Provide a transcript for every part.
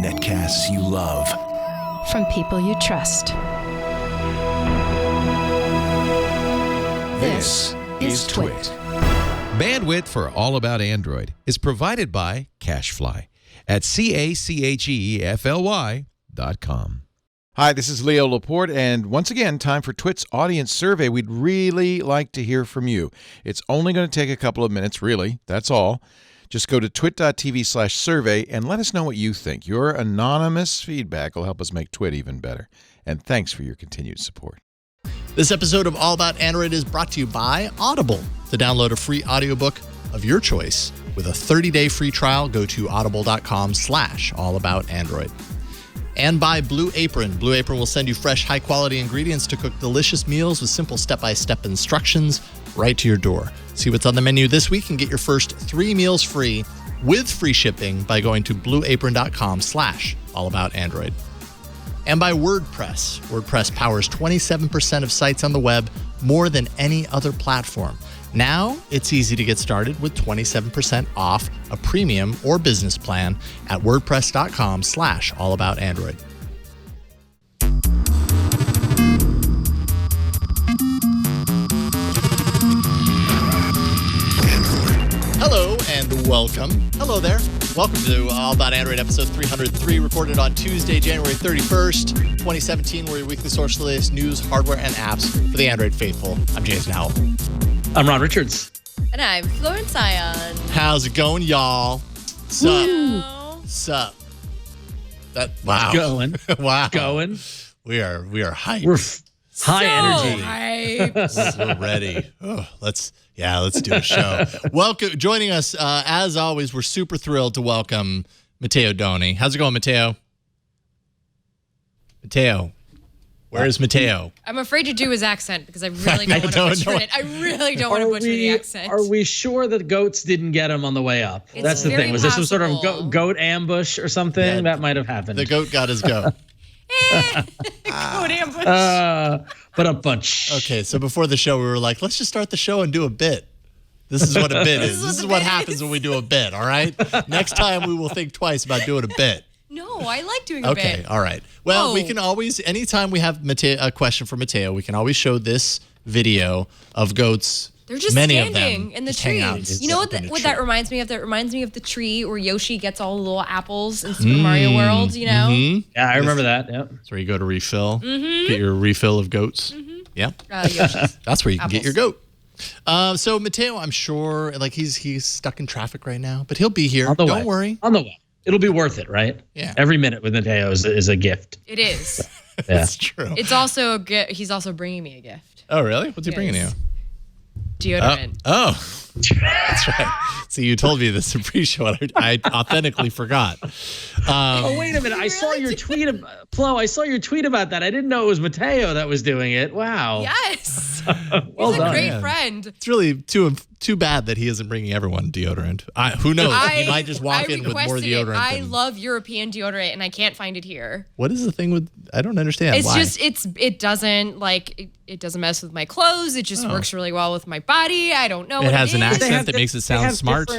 Netcasts you love. From people you trust. This is Twit. Bandwidth for All About Android is provided by CacheFly at CacheFly.com. Hi, this is Leo Laporte, and once again, time for Twit's audience survey. We'd really like to hear from you. It's only going to take a couple of minutes, really. That's all. Just go to twit.tv/survey and let us know what you think. Your anonymous feedback will help us make Twit even better. And thanks for your continued support. This episode of All About Android is brought to you by Audible. To download a free audiobook of your choice with a 30-day free trial, go to audible.com/allaboutandroid. And by Blue Apron. Blue Apron will send you fresh, high-quality ingredients to cook delicious meals with simple step-by-step instructions right to your door. See what's on the menu this week and get your first 3 meals free with free shipping by going to blueapron.com/allaboutandroid. And by WordPress. WordPress powers 27% of sites on the web, more than any other platform. Now, it's easy to get started with 27% off a premium or business plan at wordpress.com/allaboutandroid. Hello and welcome. Hello there. Welcome to All About Android episode 303, recorded on Tuesday, January 31st, 2017. We're your weekly source for the latest news, hardware, and apps for the Android faithful. I'm James Howell. I'm Ron Richards. And I'm Florence Ion. How's it going, y'all? Sup? Sup? Wow. Going. Wow. Going. We are hyped. We're high energy. Hyped. We're ready. Oh, let's do a show. Welcome, joining us as always. We're super thrilled to welcome Matteo Doni. How's it going, Matteo? Matteo, where is Matteo? I'm afraid to do his accent because I really don't want to butcher it. I really don't want to butcher the accent. Are we sure that goats didn't get him on the way up? It's That's the very thing. Was there some sort of possible. goat ambush or something? Yeah, that might have happened. The goat got his goat. Goat ambush. But a bunch. Okay, so before the show, we were like, let's just start the show and do a bit. This is what a bit is. This is what happens when we do a bit, all right? Next time, we will think twice about doing a bit. No, I like doing a bit. Okay, all right. Well, Whoa. we can always, anytime we have a question for Matteo, we can always show this video of goats. They're just many standing of them in the just hang tree. out You know what in a what tree. that reminds me of? That reminds me of the tree where Yoshi gets all the little apples in Super Mario World, you know? Mm-hmm. Yeah, I remember that. Yep. That's where you go to refill, get your refill of goats. Yeah, Yoshi's. that's where you can get your Apples. goat. So Matteo, I'm sure, like he's stuck in traffic right now, but he'll be here. On the Don't way. worry. On the way. It'll be worth it, right? Yeah. Every minute with Mateo is a gift. It is. Yeah. That's true. It's also a gift. He's also bringing me a gift. Oh, really? What's he bringing you? Yes. Deodorant. Oh, that's right. See, you told me this in pre-show, and I authentically forgot. Oh, wait a minute. I saw your tweet. Plo, I saw your tweet about that. I didn't know it was Mateo that was doing it. Wow. Yes. Well He's a done. great man. friend. It's really too bad that he isn't bringing everyone deodorant. Who knows? He might just walk in with more requested it. deodorant. I than- love European deodorant, and I can't find it here. What is the thing with? I don't understand. It's Why? just it doesn't it doesn't mess with my clothes. It just works really well with my body. I don't know. It what has it an is. accent that makes it sound smart.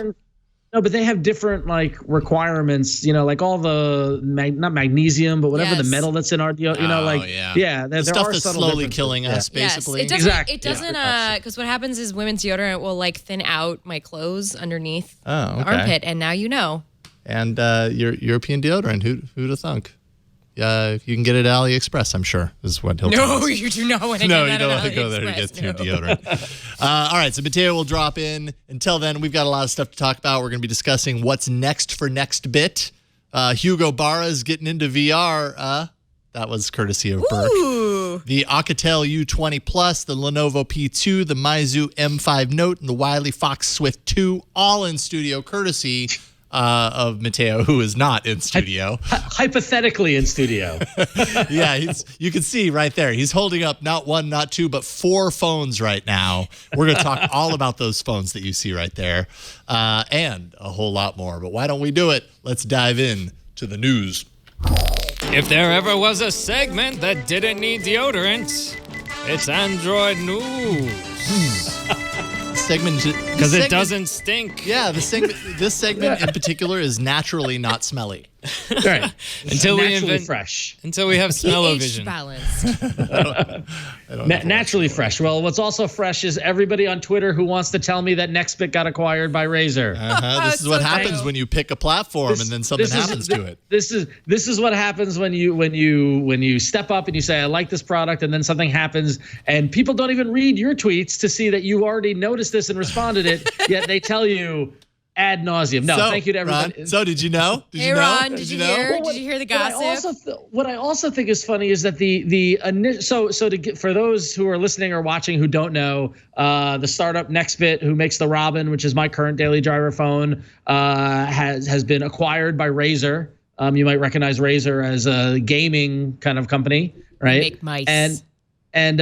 No, but they have different requirements. You know, like all the not magnesium, but whatever the Yes. metal that's in our deodorant. You know, Oh, like yeah. there The stuff are that's subtle slowly differences. killing us, basically. Yes, it doesn't. Exactly. It doesn't. Yeah. Because what happens is women's deodorant will thin out my clothes underneath Oh, the okay. armpit, and now you know. And your European deodorant. Who'd have thunk? You can get it at AliExpress, I'm sure, is what he'll tell No, us. you do not want to. No, get you that don't at want to go there to get AliExpress, your deodorant. All right, so Matteo will drop in. Until then, we've got a lot of stuff to talk about. We're going to be discussing what's next for NextBit. Hugo Barra is getting into VR. That was courtesy of Burke. Ooh. The Oukitel U20 Plus, the Lenovo P2, the Meizu M5 Note, and the Wileyfox Swift 2, all in studio, courtesy of Matteo, who is not in studio. Hypothetically in studio. Yeah, you can see right there. He's holding up not one, not two, but 4 phones right now. We're going to talk all about those phones that you see right there and a whole lot more. But why don't we do it? Let's dive in to the news. If there ever was a segment that didn't need deodorant, it's Android News. segment Because it doesn't stink. Yeah, this segment in particular is naturally not smelly. Right. Until we Naturally invent fresh. Until we have smell-o-vision. Balanced. Naturally fresh. Well, what's also fresh is everybody on Twitter who wants to tell me that NextBit got acquired by Razer. This is what happens when you pick a platform and then something happens to it. This is what happens when you step up and you say I like this product, and then something happens and people don't even read your tweets to see that you already noticed this and responded it, yet they tell you ad nauseum. No, thank you to everybody. Ron, so did you know? Hey, Ron, did you hear? Did you hear the gossip? What I also think is funny is that for those who are listening or watching who don't know, the startup NextBit, who makes the Robin, which is my current daily driver phone, has been acquired by Razer. You might recognize Razer as a gaming kind of company, right? Make mice. And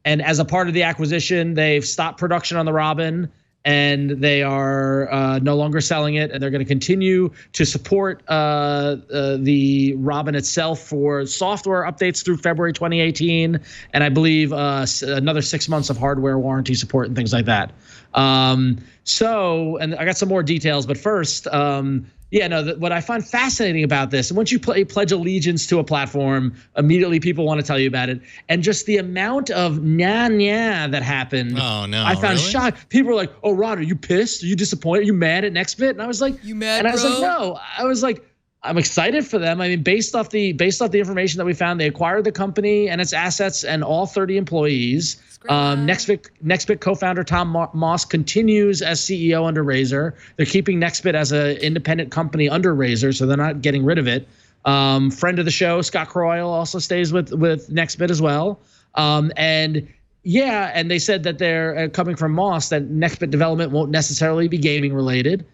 as a part of the acquisition, they've stopped production on the Robin. And they are no longer selling it, and they're going to continue to support the Robin itself for software updates through February 2018, and I believe another 6 months of hardware warranty support and things like that. And I got some more details, but first, what I find fascinating about this, and once you pledge allegiance to a platform, immediately people want to tell you about it. And just the amount of nya that happened, I found shocked. People were like, "Oh, Rod, are you pissed? Are you disappointed? Are you mad at NextBit?" And I was like, "You mad?" And I was like, "No." I was like, I'm excited for them. I mean, based off the information that we found, they acquired the company and its assets and all 30 employees. NextBit co-founder Tom Moss continues as CEO under Razer. They're keeping NextBit as an independent company under Razer, so they're not getting rid of it. Friend of the show, Scott Croyle, also stays with NextBit as well. And they said that they're coming from Moss, that NextBit development won't necessarily be gaming related.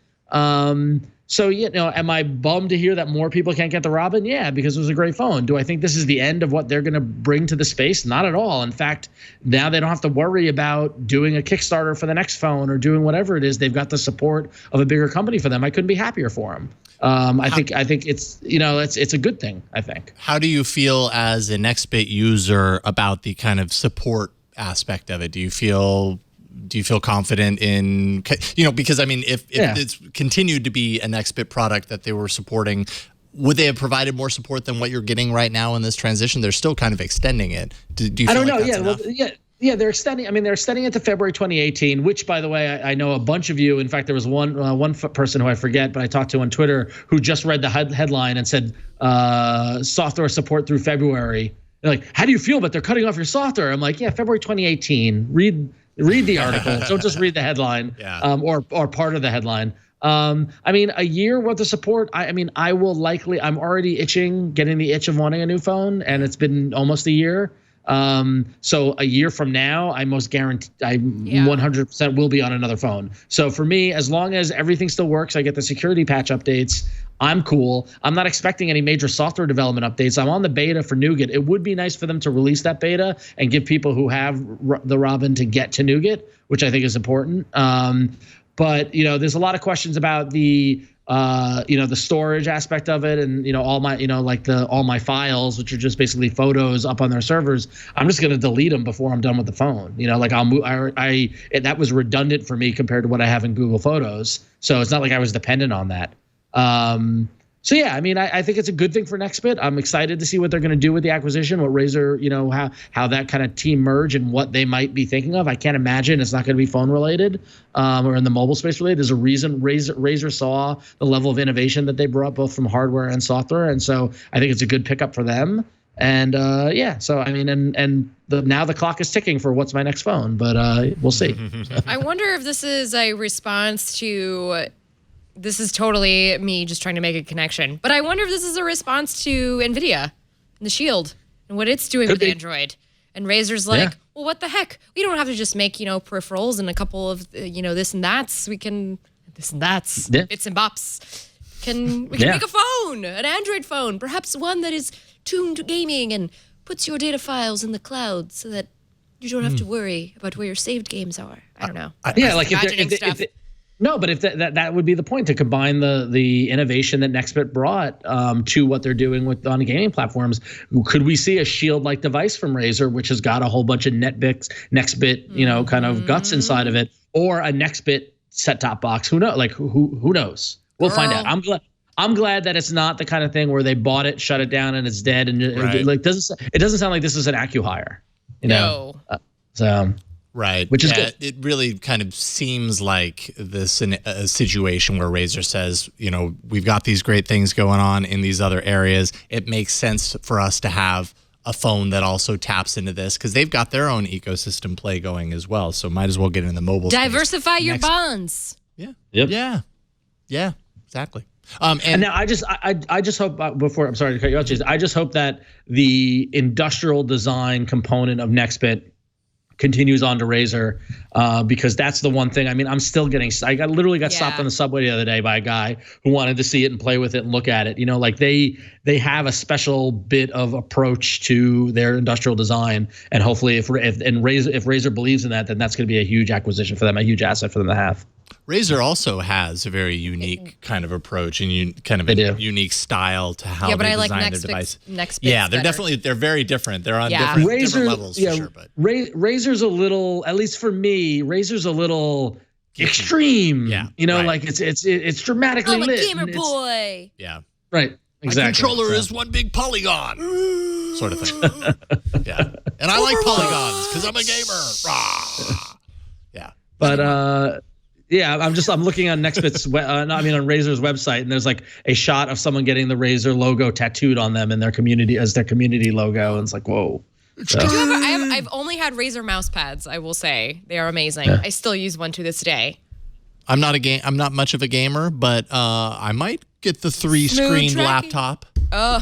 So, am I bummed to hear that more people can't get the Robin? Yeah, because it was a great phone. Do I think this is the end of what they're going to bring to the space? Not at all. In fact, now they don't have to worry about doing a Kickstarter for the next phone or doing whatever it is. They've got the support of a bigger company for them. I couldn't be happier for them. I think it's it's a good thing, I think. How do you feel as a NextBit user about the kind of support aspect of it? Do you feel confident in, because I mean, if it's continued to be a NextBit product that they were supporting, would they have provided more support than what you're getting right now in this transition? They're still kind of extending it. Do you feel that's enough? They're extending. I mean, they're extending it to February 2018, which, by the way, I know a bunch of you. In fact, there was one person who I forget, but I talked to on Twitter who just read the headline and said software support through February. They're like, how do you feel? But they're cutting off your software. I'm like, yeah, February 2018. Read the article. Don't just read the headline, or part of the headline. I mean, a year worth of support. I will likely. I'm already getting the itch of wanting a new phone, and it's been almost a year. So a year from now, I most guarantee I 100% will be on another phone. So for me, as long as everything still works, I get the security patch updates, I'm cool. I'm not expecting any major software development updates. I'm on the beta for Nougat. It would be nice for them to release that beta and give people who have the Robin to get to Nougat, which I think is important. But there's a lot of questions about the the storage aspect of it, and all my files, which are just basically photos up on their servers. I'm just going to delete them before I'm done with the phone. I'll move. That was redundant for me compared to what I have in Google Photos. So it's not like I was dependent on that. I think it's a good thing for NextBit. I'm excited to see what they're going to do with the acquisition, what Razer, how that kind of team merge and what they might be thinking of. I can't imagine it's not going to be phone related or in the mobile space related. There's a reason Razer saw the level of innovation that they brought both from hardware and software. And so I think it's a good pickup for them. And now the clock is ticking for what's my next phone, but we'll see. I wonder if this is a response to... This is totally me just trying to make a connection. But I wonder if this is a response to NVIDIA and the Shield and what it's doing with Android. And Razer's like, well, what the heck? We don't have to just make, peripherals and a couple of, this and that's. We can, bits and bops. We can make a phone, an Android phone, perhaps one that is tuned to gaming and puts your data files in the cloud so that you don't have to worry about where your saved games are. I don't know. No, but if that would be the point, to combine the innovation that NextBit brought to what they're doing on gaming platforms. Could we see a Shield-like device from Razer, which has got a whole bunch of NextBit, kind of guts inside of it, or a NextBit set-top box. Who knows? Like who knows? We'll find out. I'm glad that it's not the kind of thing where they bought it, shut it down, and it's dead. And it doesn't sound like this is an acqui-hire. You know? Right. Which is good. It really kind of seems like this a situation where Razer says, you know, we've got these great things going on in these other areas. It makes sense for us to have a phone that also taps into this because they've got their own ecosystem play going as well. So might as well get in the mobile space. Diversify your bonds. Yeah. Yep. Yeah. Exactly. And now I just hope before I'm sorry to cut you off, Jason. I just hope that the industrial design component of NextBit continues on to Razer because that's the one thing. I mean, I'm still getting. I literally got stopped on the subway the other day by a guy who wanted to see it and play with it and look at it. You know, like they have a special bit of approach to their industrial design, and hopefully, if Razer believes in that, then that's going to be a huge acquisition for them, a huge asset for them to have. Razer also has a very unique kind of approach and kind of a unique style to how they design their device. Yeah, they're very different. They're on different levels for sure. But Razer's a little, at least for me, Razer's a little extreme. Yeah, you know, like it's dramatically lit. I'm a gamer boy. Yeah, right. Exactly. My controller is one big polygon, sort of thing. Yeah, and I like polygons because I'm a gamer. Yeah, but yeah, I'm looking on NextBit's on Razer's website, and there's like a shot of someone getting the Razer logo tattooed on them in their community as their community logo, and it's like, whoa. So. I've only had Razer mouse pads. I will say they are amazing. Yeah. I still use one to this day. I'm not much of a gamer, but I might get the 3-screen laptop. Oh.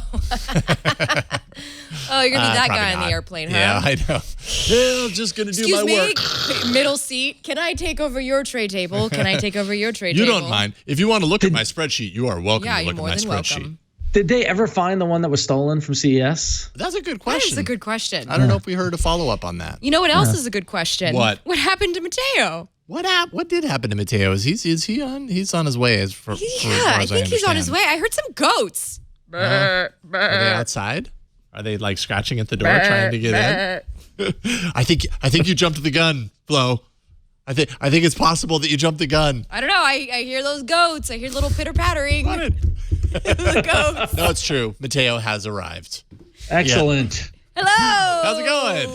Oh, you're gonna be that guy on the airplane, huh? Yeah, I know. I'm just gonna do my work. Middle seat. Can I take over your tray table? Can I take over your tray table? You don't mind. If you want to look at my spreadsheet, you are welcome to look at my spreadsheet. Welcome. Did they ever find the one that was stolen from CES? That's a good question. That is a good question. I don't know if we heard a follow-up on that. You know what else is a good question? What? What happened to Mateo? What did happen to Mateo? Is he on? He's on his way. I think he's on his way. I heard some goats. Are they outside? Are they like scratching at the door trying to get in? I think you jumped the gun, Flo. I think it's possible that you jumped the gun. I don't know. I hear those goats. I hear little pitter pattering. The goats. No, it's true. Mateo has arrived. Excellent. Yeah. Hello. How's it going?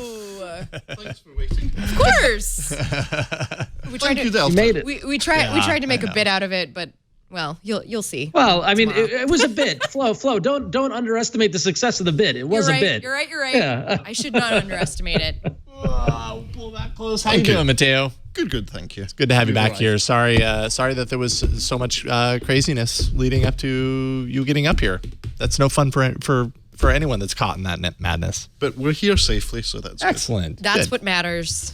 Thanks for waiting. Of course. You made it. We tried to make a bit out of it, but well, you'll see. Well, I mean, it was a bit. Flo, don't underestimate the success of the bit. It was a bit. You're right. Yeah. I should not underestimate it. We'll pull that close. How you doing, Mateo? Good, thank you. It's good to have you back here. Sorry that there was so much craziness leading up to you getting up here. That's no fun for anyone that's caught in that madness. But we're here safely, so that's excellent. Good. That's what matters.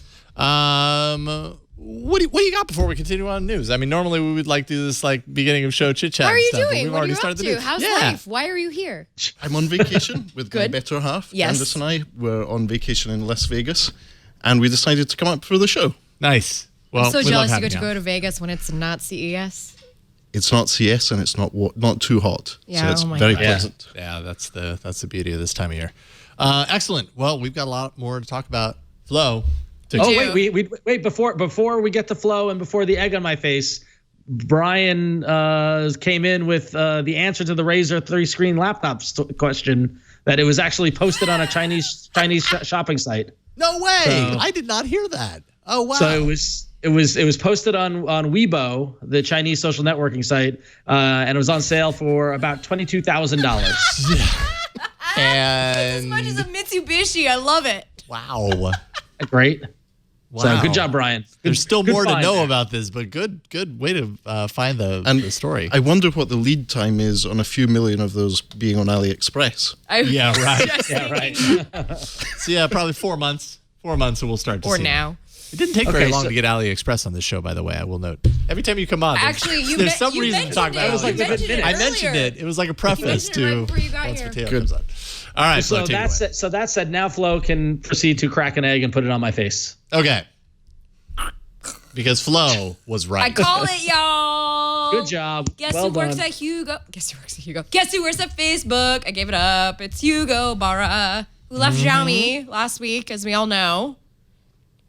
What do you got before we continue on news? I mean, normally we would like to do this like beginning of show chit chat. How are you stuff, doing? What are you up to? How's life? Why are you here? I'm on vacation with my better half. Yes. Candace and I were on vacation in Las Vegas, and we decided to come up for the show. Nice. Well, I'm so jealous you get to go to Vegas when it's not CES. It's not CS and it's not too hot. Yeah, so it's very pleasant. Yeah, that's the beauty of this time of year. Excellent. Well, we've got a lot more to talk about. Flo. Wait! Before we get to Flo and before the egg on my face, Brian came in with the answer to the Razer 3-screen laptop question that it was actually posted on a Chinese shopping site. No way! I did not hear that. Oh wow! So it was posted on Weibo, the Chinese social networking site, and it was on sale for about $22,000. And as much as a Mitsubishi, I love it. Wow! Great. Wow. So good job, Brian. There's still more to know about this, but good way to find the story. I wonder what the lead time is on a few million of those being on AliExpress. Yeah, right. Yeah, right. So yeah, probably 4 months. 4 months, and we'll start to see. Or now. It didn't take very long to get AliExpress on this show, by the way. I will note. Every time you come on, there's some reason to talk about it. I mentioned it. It was like a preface to once Mateo comes on. All right, so that said, now Flo can proceed to crack an egg and put it on my face. Okay. Because Flo was right. I call it, y'all. Good job. Guess well who works at Hugo? Guess who works at Facebook? I gave it up. It's Hugo Barra, who left Xiaomi last week, as we all know,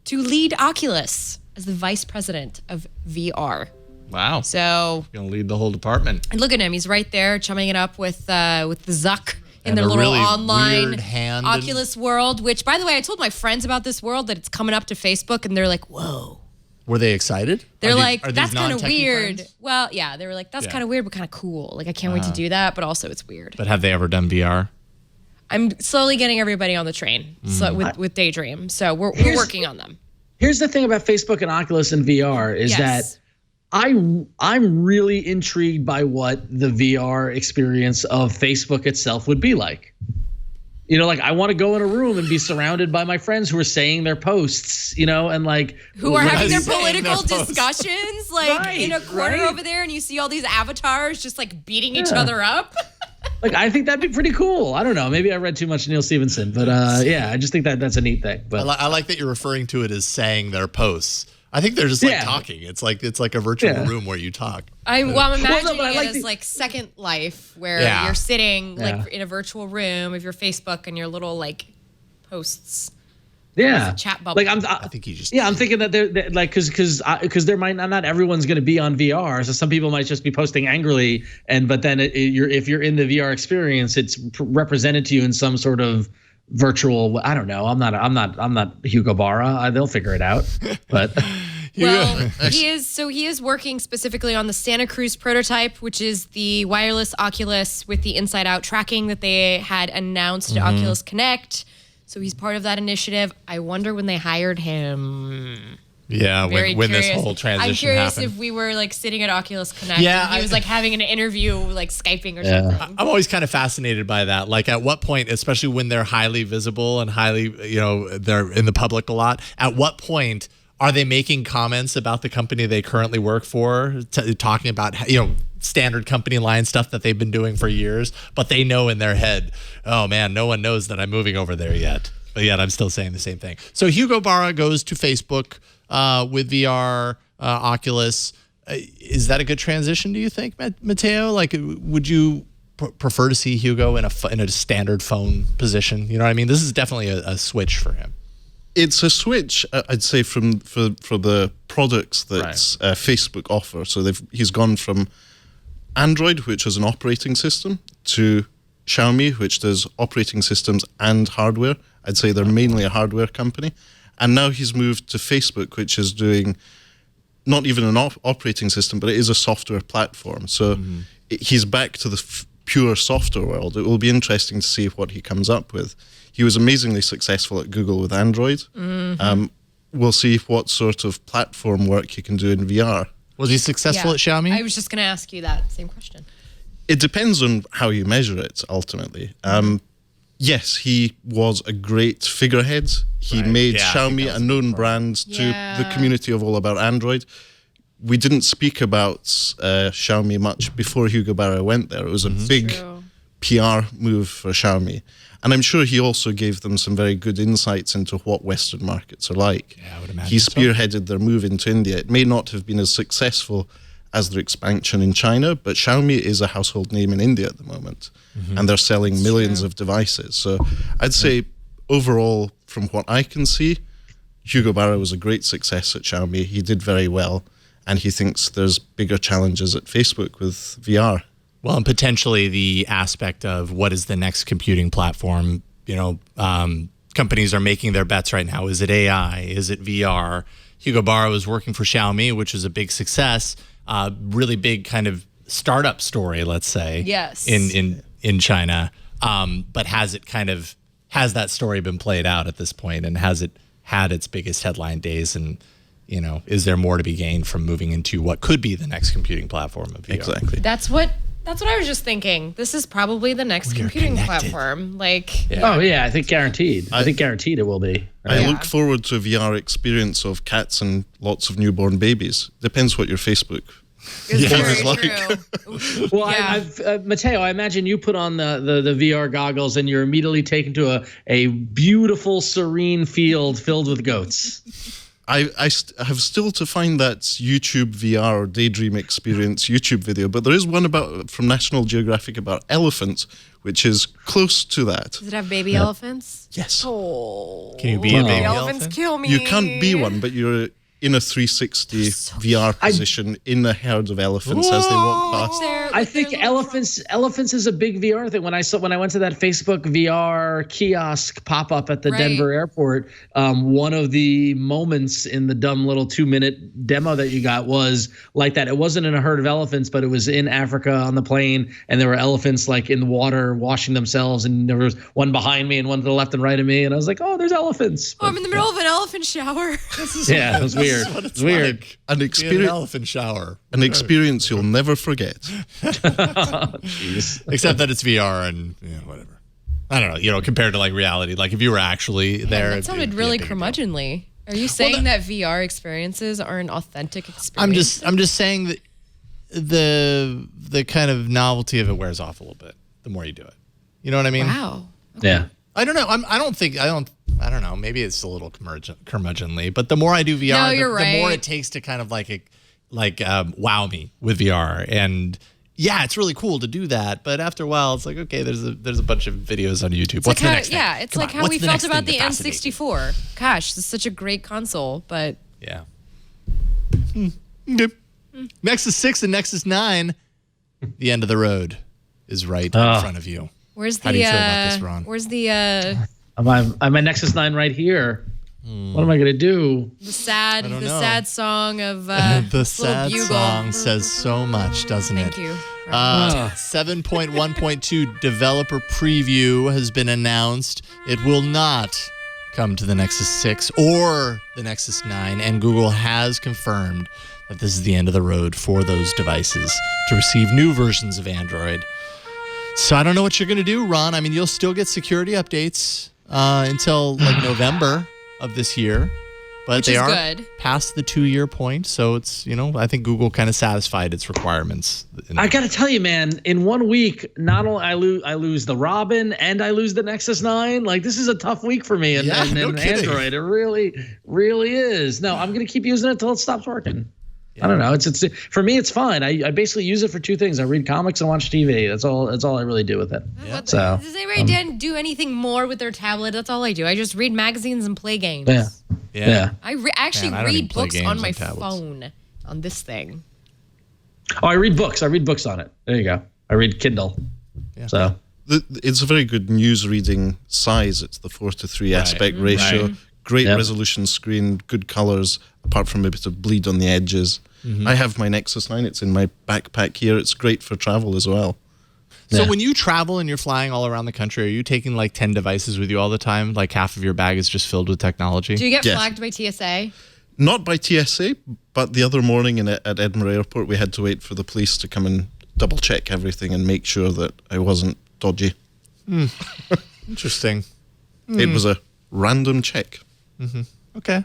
to lead Oculus. as the vice president of VR. Wow. So Going to lead the whole department. and look at him; he's right there, chumming it up with the Zuck in And their a little really online weird hand and- Oculus world. Which, by the way, I told my friends about this world that it's coming up to Facebook, and they're like, "Whoa." Were they excited? They're Are these- like, are these that's kind of non-techie weird. friends? Well, yeah, they were like, that's Yeah. kind of weird, but kind of cool. Like, I can't wait to do that, but also it's weird. But have they ever done VR? I'm slowly getting everybody on the train with Daydream. So we're working on them. Here's the thing about Facebook and Oculus and VR is that I'm really intrigued by what the VR experience of Facebook itself would be like. You know, like I want to go in a room and be surrounded by my friends who are saying their posts, you know, and like who are having their saying their political posts. discussions, like in a corner over there, and you see all these avatars just like beating each other up. Like I think that'd be pretty cool. I don't know. Maybe I read too much Neil Stephenson, but yeah, I just think that's a neat thing. But I like that you're referring to it as saying their posts. I think they're just like talking. It's like a virtual room where you talk. I'm imagining but I like it as the- like Second Life, where Yeah. you're sitting like in a virtual room of your Facebook and your little like posts. yeah, Chat bubble. like I think you just I'm thinking that they're like because there might not everyone's going to be on VR, so some people might just be posting angrily, but then if you're in the VR experience, it's represented to you in some sort of virtual. I don't know. I'm not Hugo Barra. They'll figure it out. But Well, he is working specifically on the Santa Cruz prototype, which is the wireless Oculus with the inside-out tracking that they had announced at Oculus Connect. So he's part of that initiative. I wonder when they hired him. Yeah, Very when this curious. whole transition I'm curious happened. if we were like sitting at Oculus Connect Yeah, and he was like having an interview, like Skyping or something. I'm always kind of fascinated by that. Like, at what point, especially when they're highly visible and highly, they're in the public a lot, at what point are they making comments about the company they currently work for, talking about, standard company line stuff that they've been doing for years, but they know in their head, oh man, no one knows that I'm moving over there yet. But yet I'm still saying the same thing. So Hugo Barra goes to Facebook with VR, Oculus. Is that a good transition, do you think, Matteo? Like, would you prefer to see Hugo in a standard phone position? You know what I mean? This is definitely a switch for him. It's a switch, I'd say, for the products that Facebook offer. So he's gone from Android, which is an operating system, to Xiaomi, which does operating systems and hardware. I'd say they're mainly a hardware company. And now he's moved to Facebook, which is doing not even an operating system, but it is a software platform. So he's back to the pure software world. It will be interesting to see what he comes up with. He was amazingly successful at Google with Android. We'll see what sort of platform work he can do in VR. Was he successful at Xiaomi? I was just going to ask you that same question. It depends on how you measure it, ultimately. Yes, he was a great figurehead. He made Xiaomi a known brand to the community of All About Android. We didn't speak about Xiaomi much before Hugo Barra went there. It was a big PR move for Xiaomi. And I'm sure he also gave them some very good insights into what Western markets are like. Yeah, I would imagine he spearheaded their move into India. It may not have been as successful as their expansion in China, but Xiaomi is a household name in India at the moment, and they're selling millions of devices. So I'd say overall, from what I can see, Hugo Barra was a great success at Xiaomi. He did very well, and he thinks there's bigger challenges at Facebook with VR. Well, and potentially the aspect of what is the next computing platform. Companies are making their bets right now. Is it AI? Is it VR? Hugo Barra was working for Xiaomi, which was a big success. Really big kind of startup story, let's say. Yes. In China. But has that story been played out at this point, and has it had its biggest headline days? And is there more to be gained from moving into what could be the next computing platform of VR? Exactly. That's what I was just thinking. This is probably the next computing platform. Like, oh yeah, I think guaranteed. I think guaranteed it will be. I look forward to a VR experience of cats and lots of newborn babies. Depends what your Facebook it's is very true. Well, Matteo, I imagine you put on the VR goggles and you're immediately taken to a beautiful, serene field filled with goats. I have still to find that YouTube VR or Daydream Experience YouTube video, but there is one from National Geographic about elephants, which is close to that. Does it have baby elephants? Yes. Oh. Can you be a baby Elephants elephant? kill me. You can't be one, but you're in a 360 VR position in a herd of elephants as they walk past. I think elephants is a big VR thing. When I went to that Facebook VR kiosk pop up at the Denver airport, one of the moments in the dumb little 2-minute demo that you got was like that. It wasn't in a herd of elephants, but it was in Africa on the plane, and there were elephants like in the water washing themselves, and there was one behind me and one to the left and right of me, and I was like, oh, there's elephants. Oh, I'm in the middle of an elephant shower. Yeah, it was weird. It's weird. Like An an elephant shower. An experience you'll never forget. Except that it's VR and whatever. I don't know. Compared to like reality, like if you were actually there, that sounded really curmudgeonly. Are you saying that VR experiences are an authentic experience? I'm just saying that the kind of novelty of it wears off a little bit the more you do it. You know what I mean? Wow. Okay. Yeah. I don't know. I don't know. Maybe it's a little curmudgeonly, but the more I do VR, the more it takes to kind of wow me with VR. And yeah, it's really cool to do that. But after a while, it's like, okay, there's a bunch of videos on YouTube. What's the next thing? Yeah, it's like how we felt about the N64. Gosh, this is such a great console, but yeah. Okay. Nexus 6 and Nexus 9, the end of the road is right in front of you. How do you feel about this, Ron? Where's the I'm at Nexus 9 right here. What am I gonna do? The sad song of the sad song says so much, doesn't it? Thank you. 7.1.2 developer preview has been announced. It will not come to the Nexus 6 or the Nexus 9, and Google has confirmed that this is the end of the road for those devices to receive new versions of Android. So I don't know what you're going to do, Ron. I mean, you'll still get security updates until like November of this year, but they are past the 2-year point. So it's, I think Google kind of satisfied its requirements. I got to tell you, man, in 1 week, not only I lose the Robin and I lose the Nexus 9. Like, this is a tough week for me in Android. It really, really is. No, I'm going to keep using it until it stops working. I don't know. It's for me, it's fine. I basically use it for 2 things. I read comics and watch TV. That's all I really do with it. Yeah. So does anybody do anything more with their tablet? That's all I do. I just read magazines and play games. Yeah. I actually read books on my phone on this thing. Oh, I read books. I read books on it. There you go. I read Kindle. Yeah. So it's a very good news reading size. It's the 4:3 aspect ratio. Right. Great resolution screen, good colors, apart from a bit of bleed on the edges. Mm-hmm. I have my Nexus 9. It's in my backpack here. It's great for travel as well. So when you travel and you're flying all around the country, are you taking like 10 devices with you all the time? Like half of your bag is just filled with technology? Do you get flagged by TSA? Not by TSA, but the other morning at Edinburgh Airport, we had to wait for the police to come and double check everything and make sure that I wasn't dodgy. Interesting. It was a random check. Mm-hmm. Okay.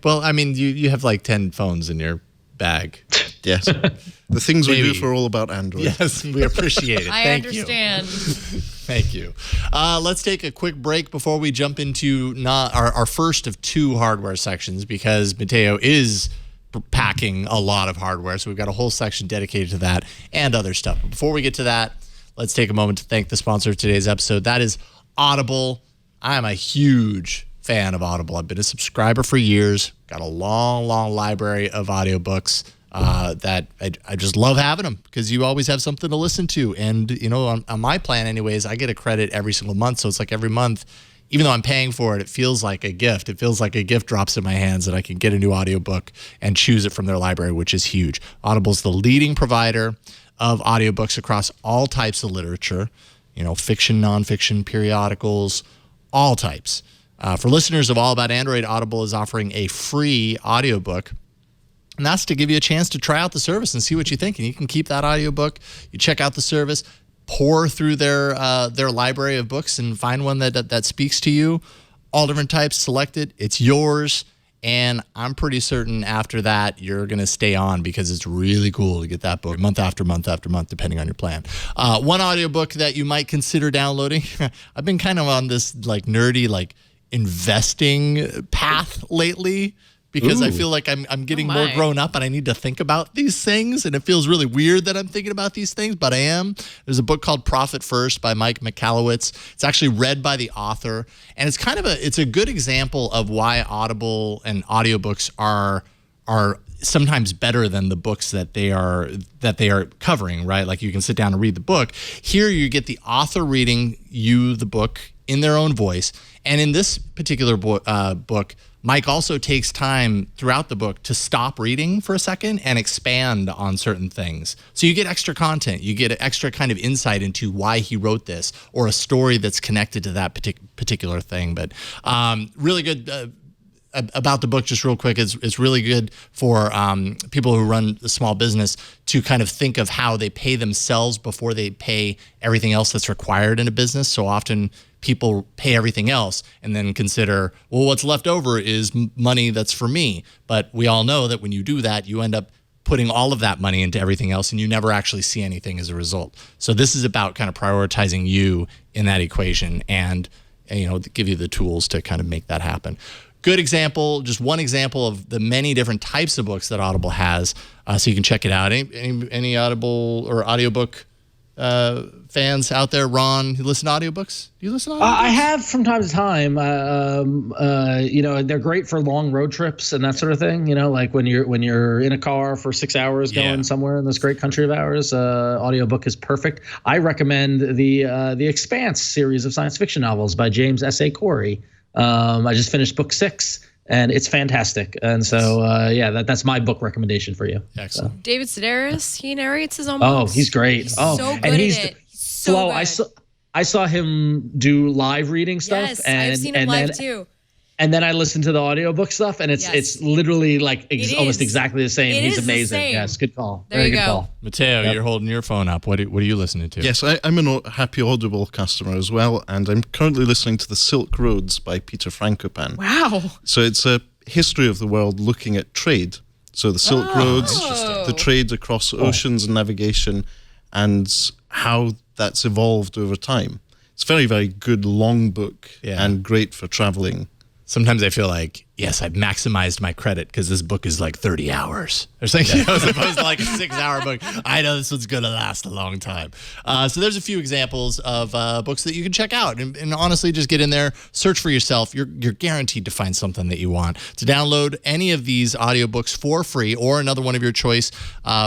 Well, I mean, you have like 10 phones in your bag. Yes. The things we do for All About Android. Yes, we appreciate it. I understand. Thank you. Let's take a quick break before we jump into our first of 2 hardware sections, because Matteo is packing a lot of hardware. So we've got a whole section dedicated to that and other stuff. But before we get to that, let's take a moment to thank the sponsor of today's episode. That is Audible. I am a huge fan of Audible. I've been a subscriber for years. Got a long library of audiobooks that I just love having them, because you always have something to listen to. And, on my plan anyways, I get a credit every single month. So it's like every month, even though I'm paying for it, it feels like a gift. It feels like a gift drops in my hands that I can get a new audiobook and choose it from their library, which is huge. Audible's the leading provider of audiobooks across all types of literature, fiction, nonfiction, periodicals, all types. For listeners of All About Android, Audible is offering a free audiobook, and that's to give you a chance to try out the service and see what you think. And you can keep that audiobook. You check out the service, pour through their library of books, and find one that speaks to you. All different types, select it. It's yours. And I'm pretty certain after that, you're going to stay on, because it's really cool to get that book month after month after month, depending on your plan. One audiobook that you might consider downloading. I've been kind of on this nerdy, investing path lately, because I feel like I'm getting more grown up and I need to think about these things, and it feels really weird that I'm thinking about these things, but I am. There's a book called Profit First by Mike Michalowicz. It's actually read by the author, and it's a good example of why Audible and audiobooks are are sometimes better than the books that they are covering, right? Like you can sit down and read the book. Here you get the author reading you the book in their own voice. And in this particular book, Mike also takes time throughout the book to stop reading for a second and expand on certain things. So you get extra content. You get extra kind of insight into why he wrote this or a story that's connected to that particular thing. But really good about the book, just real quick, it's really good for people who run a small business to kind of think of how they pay themselves before they pay everything else that's required in a business. So often people pay everything else and then consider, well, what's left over is money that's for me. But we all know that when you do that, you end up putting all of that money into everything else and you never actually see anything as a result. So this is about kind of prioritizing you in that equation and give you the tools to kind of make that happen. Good example, just one example of the many different types of books that Audible has, so you can check it out. Any Audible or audiobook fans out there? Ron, you listen to audiobooks? Do you listen to audiobooks? I have from time to time. They're great for long road trips and that sort of thing. Like when you're in a car for 6 hours going somewhere in this great country of ours, audiobook is perfect. I recommend the Expanse series of science fiction novels by James S.A. Corey. I just finished book 6 and it's fantastic. And so, that's my book recommendation for you. Excellent. So. David Sedaris, he narrates his own Oh, books. he's great. He's so good at it. He's so good. I saw him do live reading stuff. Yes, and, I've seen him live too. And then I listened to the audiobook stuff, and it's literally like almost exactly the same. He's amazing. Yes, good call. Very good call. Mateo, you're holding your phone up. What are you listening to? Yes, I'm a happy Audible customer as well, and I'm currently listening to The Silk Roads by Peter Frankopan. Wow. So it's a history of the world looking at trade. So the Silk Roads, the trade across oceans and navigation, and how that's evolved over time. It's a very, very good long book and great for traveling. Sometimes I feel like, yes, I've maximized my credit because this book is like 30 hours or something, as opposed to like a 6-hour book. I know this one's going to last a long time. So there's a few examples of books that you can check out. And honestly, just get in there, search for yourself. You're guaranteed to find something that you want. To download any of these audiobooks for free or another one of your choice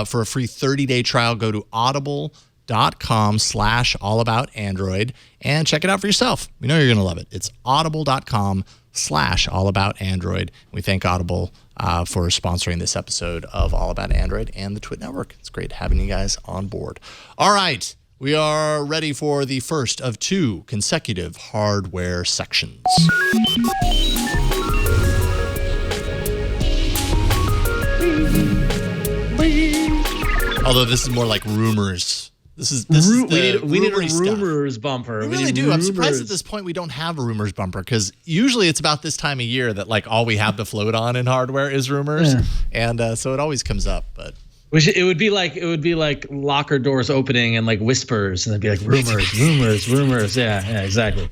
for a free 30-day trial, go to audible.com/allaboutandroid and check it out for yourself. We know you're going to love it. It's audible.com/allaboutandroid. We thank Audible for sponsoring this episode of All About Android and the Twit Network. It's great having you guys on board. All right, we are ready for the first of 2 consecutive hardware sections. Although this is more like rumors. This is we need a rumors bumper. We really do. I'm surprised at this point we don't have a rumors bumper because usually it's about this time of year that like all we have to float on in hardware is rumors, and so it always comes up. But it would be like locker doors opening and like whispers, and it'd be like rumors. Yeah, exactly.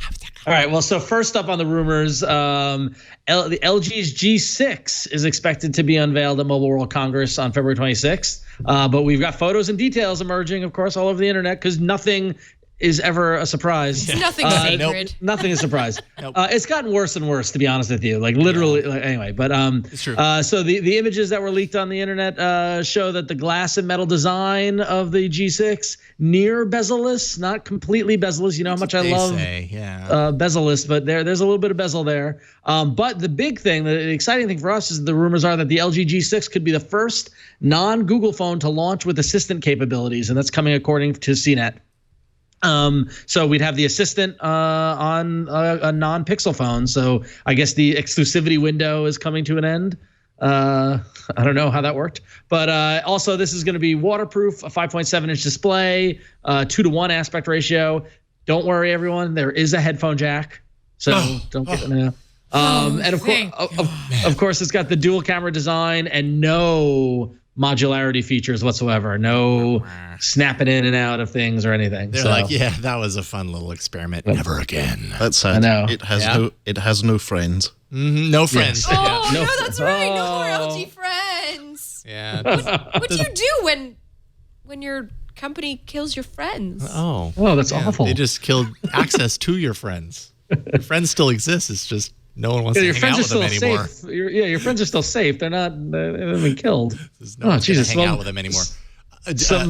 All right. Well, so first up on the rumors, the LG's G6 is expected to be unveiled at Mobile World Congress on February 26th. But we've got photos and details emerging, of course, all over the internet because nothing is ever a surprise. Nothing's sacred. Nothing is a surprise. It's gotten worse and worse, to be honest with you. Like literally, anyway. But it's true. So the images that were leaked on the internet show that the glass and metal design of the G6 near bezel-less, not completely bezel-less. You know how much I love bezel-less, but there's a little bit of bezel there. But the big thing, the exciting thing for us is the rumors are that the LG G6 could be the first non-Google phone to launch with assistant capabilities, and that's coming according to CNET. So we'd have the assistant on a non-Pixel phone. So I guess the exclusivity window is coming to an end. I don't know how that worked, but also this is going to be waterproof, a 5.7-inch display, 2:1 aspect ratio. Don't worry, everyone. There is a headphone jack, so don't get and of course, it's got the dual camera design and no modularity features whatsoever. No snapping in and out of things or anything. They're like, yeah, that was a fun little experiment. Never again. That's sad. I know. It has no friends. Mm-hmm. No friends. Yes. Oh, no, that's right. No more LG friends. Yeah. What do you do when your company kills your friends? Oh, that's awful. They just killed access to your friends. Your friends still exist. It's just No one wants to hang out with them anymore. Safe. Your friends are still safe. They haven't been killed. No one's Jesus, hang out with them anymore. So,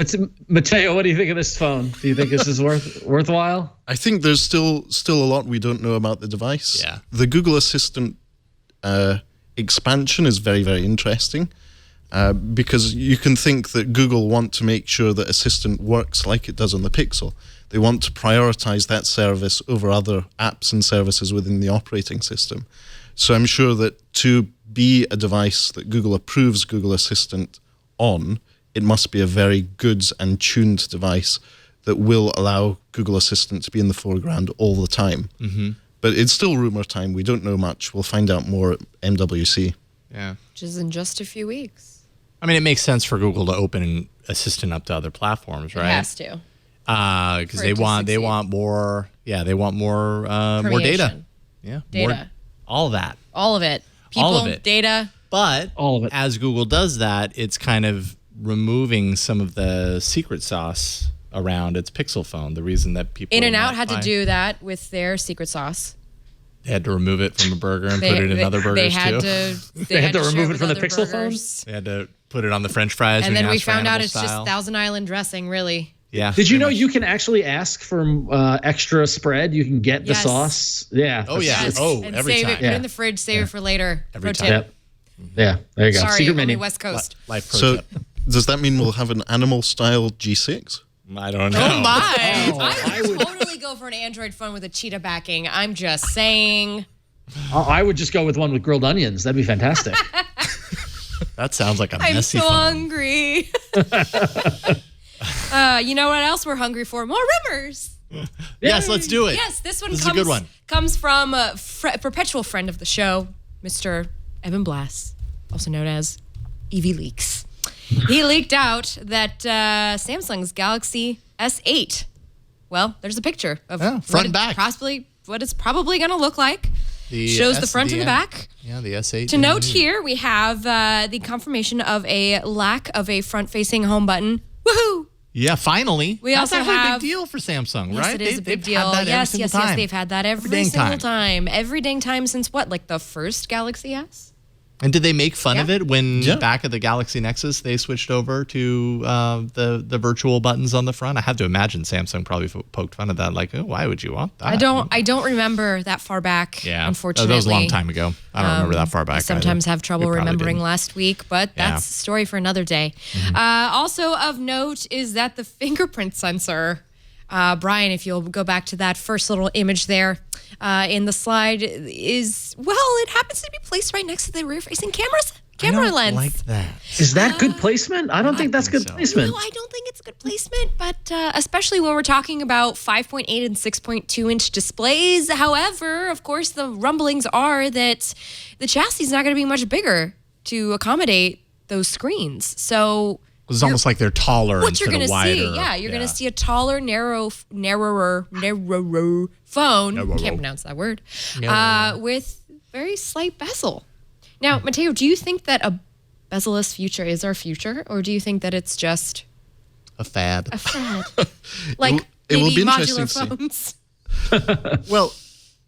Matteo, what do you think of this phone? Do you think this is worthwhile? I think there's still a lot we don't know about the device. Yeah. The Google Assistant expansion is very, very interesting because you can think that Google want to make sure that Assistant works like it does on the Pixel. They want to prioritize that service over other apps and services within the operating system. So I'm sure that to be a device that Google approves Google Assistant on, it must be a very good and tuned device that will allow Google Assistant to be in the foreground all the time. Mm-hmm. But it's still rumor time. We don't know much. We'll find out more at MWC. Yeah. Which is in just a few weeks. I mean, it makes sense for Google to open Assistant up to other platforms, right? It has to. Because they want more. Yeah, they want more data. Yeah, data. All that. All of it. People, all of it. Data. But all of it. As Google does that, it's kind of removing some of the secret sauce around its Pixel phone. The reason that people In-N-Out had to do that with their secret sauce. They had to remove it from a burger and put it in other burgers too. They had to remove it from the Pixel burgers. phone. They had to put it on the French fries. And then we found out it's just Thousand Island dressing, really. Yeah. Did you know you can actually ask for extra spread? You can get the sauce. Yeah. Oh yeah. Yes. And every save time. it. Put it in the fridge. Save it for later. Every Pro time. tip. Yeah. There you go. Sorry, Secret only menu. West Coast. Life pro So tip. does that mean we'll have an animal-style G6? I don't know. Oh my! I would totally go for an Android phone with a cheetah backing. I'm just saying. I would just go with one with grilled onions. That'd be fantastic. That sounds like a I'm messy so phone. hungry. You know what else we're hungry for? More rumors. Yes, let's do it. Yes, this one is a good one. Comes from a perpetual friend of the show, Mr. Evan Blass, also known as EV-Leaks. He leaked out that Samsung's Galaxy S8. Well, there's a picture of front and back. What it's probably going to look like. Shows the front and the back. Yeah, the S8. To note here, we have the confirmation of a lack of a front-facing home button. Woohoo! Yeah, finally. We also actually have a big deal for Samsung, yes, right? It is a big they've deal. Had that yes, every yes, single time. they've had that every dang single time. time. Every dang time since what? Like the first Galaxy S? And did they make fun of it when Yeah. back at the Galaxy Nexus they switched over to the virtual buttons on the front? I have to imagine Samsung probably poked fun at that, like, oh, why would you want that? I don't remember that far back. Yeah, unfortunately, that was a long time ago. I don't remember that far back. I sometimes either. have trouble We probably remembering didn't. last week, but that's a story for another day. Also of note is that the fingerprint sensor, Brian, if you'll go back to that first little image there in the slide, it happens to be placed right next to the rear-facing camera lens. Like that. Is that good placement? I don't think that's good placement. No, I don't think it's good placement, but especially when we're talking about 5.8 and 6.2 inch displays. However, of course, the rumblings are that the chassis is not going to be much bigger to accommodate those screens. So It's almost like they're taller what you're instead of going to wider. see, you're going to see a taller, narrower phone. Can't pronounce that word. With very slight bezel. Now, Matteo, do you think that a bezel-less future is our future, or do you think that it's just a fad. a fad? Like it will maybe be modular interesting to see. phones? Well,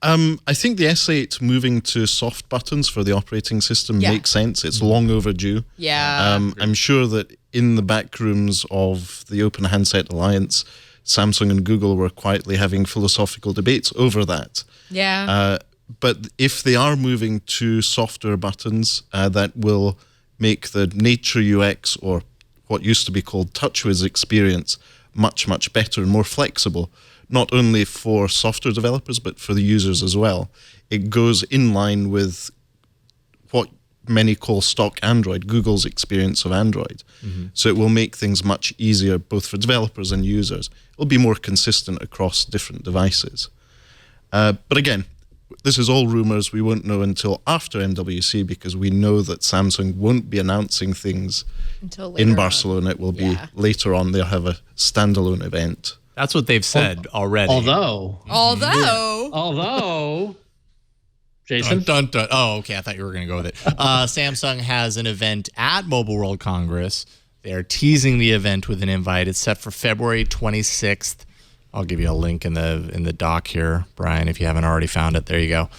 I think the S8 moving to soft buttons for the operating system makes sense. It's long overdue. Yeah. I'm sure that in the back rooms of the Open Handset Alliance, Samsung and Google were quietly having philosophical debates over that. Yeah. But if they are moving to softer buttons, that will make the Nature UX, or what used to be called TouchWiz experience, much, much better and more flexible, not only for software developers, but for the users as well. It goes in line with what many call stock Android, Google's experience of Android. So it will make things much easier, both for developers and users. It'll be more consistent across different devices. But again, this is all rumors. We won't know until after MWC, because we know that Samsung won't be announcing things Until in later Barcelona. It will be Yeah. later on. They'll have a standalone event. That's what they've said already. Although, Jason, Dun, dun, dun. Oh, okay. I thought you were going to go with it. Samsung has an event at Mobile World Congress. They're teasing the event with an invite. It's set for February 26th. I'll give you a link in the doc here, Brian, if you haven't already found it. There you go.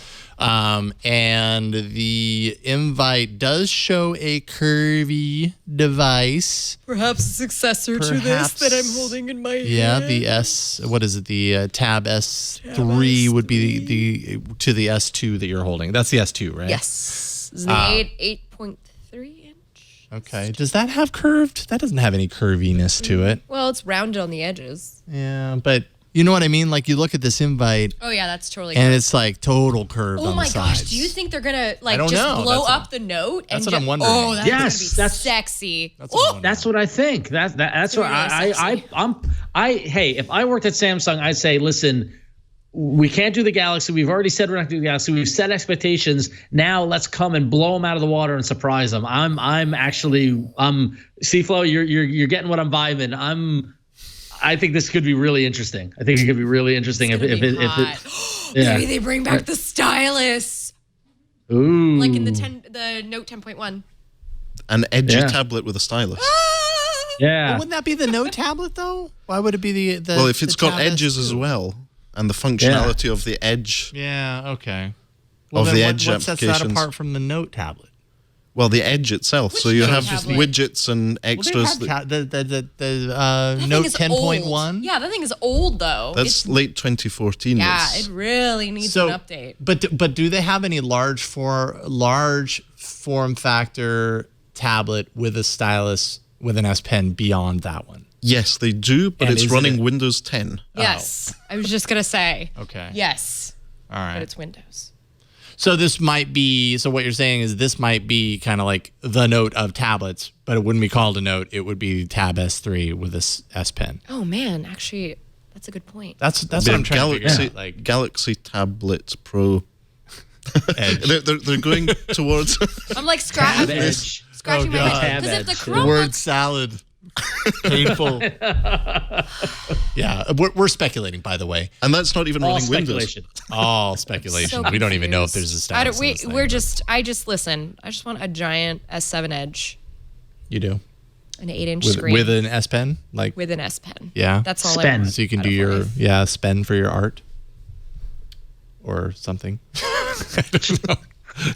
And the invite does show a curvy device. Perhaps a successor to this that I'm holding in my hand. Yeah, the what is it? The Tab S3 would be the to the S2 that you're holding. That's the S2, right? Yes. This is the 8.3 inch. Okay. Does that have curved? That doesn't have any curviness to it. Well, it's rounded on the edges. Yeah, but you know what I mean? Like, you look at this invite. Oh, yeah, that's totally And curved. it's like total curve on the sides. Oh my gosh, do you think they're gonna I don't just know. blow That's up the note? that's and what I'm wondering. Oh, that's Yes, gonna be that's- sexy. That's what I'm wondering. That's what I think. That's what really sexy. Hey, if I worked at Samsung, I'd say, listen, we can't do the Galaxy. We've already said we're not going to do the Galaxy. We've set expectations. Now let's come and blow them out of the water and surprise them. I'm actually Seaflow. You're getting what I'm vibing. I think this could be really interesting. I think it could be really interesting if it yeah. Maybe they bring back the stylus, Ooh. like in the Note 10.1. An edgy Yeah. tablet with a stylus. Yeah. Well, wouldn't that be the Note tablet though? Why would it be the Well, if it's the got Tab edges as S2? well, and the functionality of the edge, Yeah. Okay. Of then the what Edge sets that applications. apart from the Note tablet? well, the edge itself. So you Note have tablet? widgets and Well, extras. they that, have the That Note thing is 10.1. old. Yeah, that thing is old though. that's late 2014. Yeah, It's- it really needs So, an update. but do they have any large form factor tablet with a stylus with an S Pen beyond that one? yes, they do, but And it's is it running a- Windows 10. Yes, I was just gonna say. Okay. Yes, All right. but it's Windows. So this might be. So what you're saying is this might be kind of like the Note of tablets, but it wouldn't be called a Note. It would be Tab S3 with this S Pen. Oh man, actually, that's a good point. That's what I'm trying to figure out. Like Galaxy Tablet Pro. Edge. They're going towards. I'm like scratching Edge. my God. head because if the Chromebook Word salad. Painful. Yeah, we're speculating, by the way. And that's not even All running speculation. All speculation. So we don't even know if confused. there's a stylus. in this thing, I just listen. I just want a giant S7 Edge, You do an 8-inch screen with an S Pen, like with an S Pen. yeah. That's all I Pen. want. So you can out do of your life. spend for your art or something.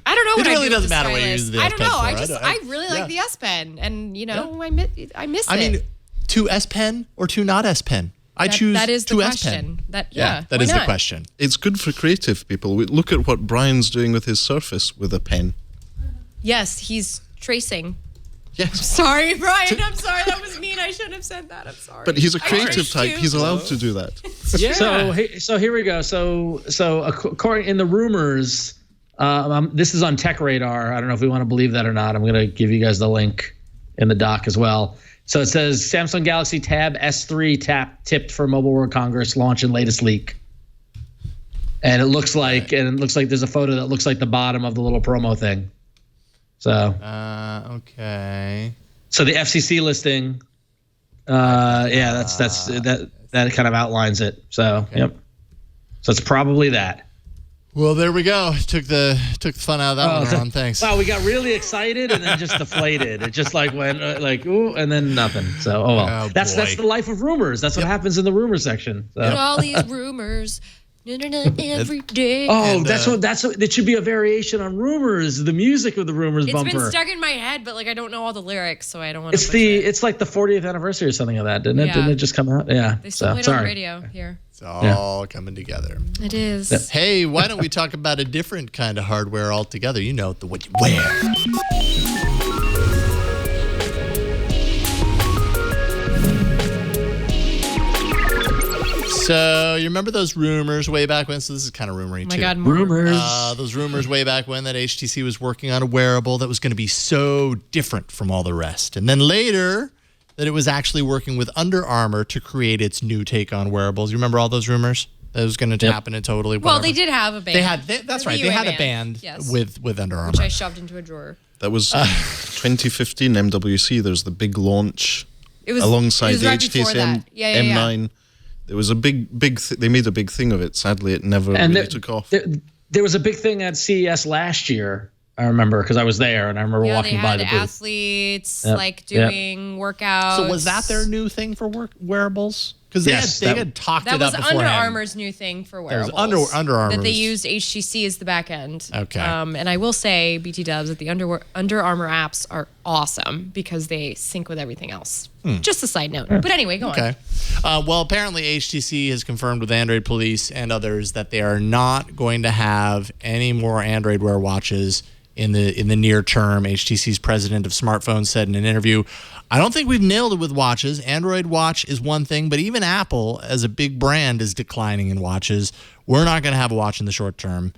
I don't know what It I really do with doesn't the matter what you stylus. use the I S don't Pen know. for. I really like the S Pen, and I miss it. I mean, two S Pen or two not S Pen. I choose that is the two S question. Pen. That That why is the not? question. It's good for creative people. Look at what Brian's doing with his Surface with a pen. Yes, he's tracing. Yes. Sorry, Brian. I'm sorry. That was mean. I shouldn't have said that. I'm sorry. But he's a I creative traced type. you. He's allowed to do that. Yeah. So here we go. So according in the rumors, this is on Tech Radar. I don't know if we want to believe that or not. I'm going to give you guys the link in the doc as well. So it says Samsung Galaxy Tab S3 tipped for Mobile World Congress launch and latest leak. And it looks like there's a photo that looks like the bottom of the little promo thing. So Okay. so the FCC listing, that kind of outlines it. So yep. So it's probably that. Well, there we go. Took the fun out of that one, Ron. Thanks. Wow, we got really excited and then just deflated. It just like went like ooh, and then nothing. So oh well. Oh, That's boy. the life of rumors. That's what happens in the rumor section. So. All these rumors. Every day. Oh, And, that's what that should be a variation on rumors. The music of the rumors It's bumper. been stuck in my head, but like I don't know all the lyrics, so I don't want to. It's like the 40th anniversary or something of that, didn't it? Yeah. Didn't it just come out? Yeah. They still play it on the radio here. It's all coming together. It is. Hey, why don't we talk about a different kind of hardware altogether? You know, what you wear. So you remember those rumors way back when? So this is kind of rumory Oh my too. God, more. Rumors. Those rumors way back when that HTC was working on a wearable that was going to be so different from all the rest. And then later that it was actually working with Under Armour to create its new take on wearables. You remember all those rumors? That it was going to happen and totally Well, whatever. they did have a band. That's The right. They UA had a band yes, with Under Armour. which I shoved into a drawer. That was 2015 MWC. There's the big launch It was alongside it was the right before HTC that. Yeah. M9. There was a big they made a big thing of it. Sadly, it never really took off. There was a big thing at CES last year. I remember because I was there and I remember Yeah, walking they by had the booth. athletes Yep. like doing workouts. So was that their new thing for wearables? Because they had talked it up beforehand. That was Under Armour's new thing for wearables. Under Armour. That they used HTC as the back end. Okay. And I will say, BT dubs, that the Under Armour apps are awesome because they sync with everything else. Just a side note. But anyway, go on. Okay. Well, apparently HTC has confirmed with Android Police and others that they are not going to have any more Android Wear watches in the near term. HTC's president of smartphones said in an interview, I don't think we've nailed it with watches. Android Watch is one thing, but even Apple, as a big brand, is declining in watches. We're not going to have a watch in the short term.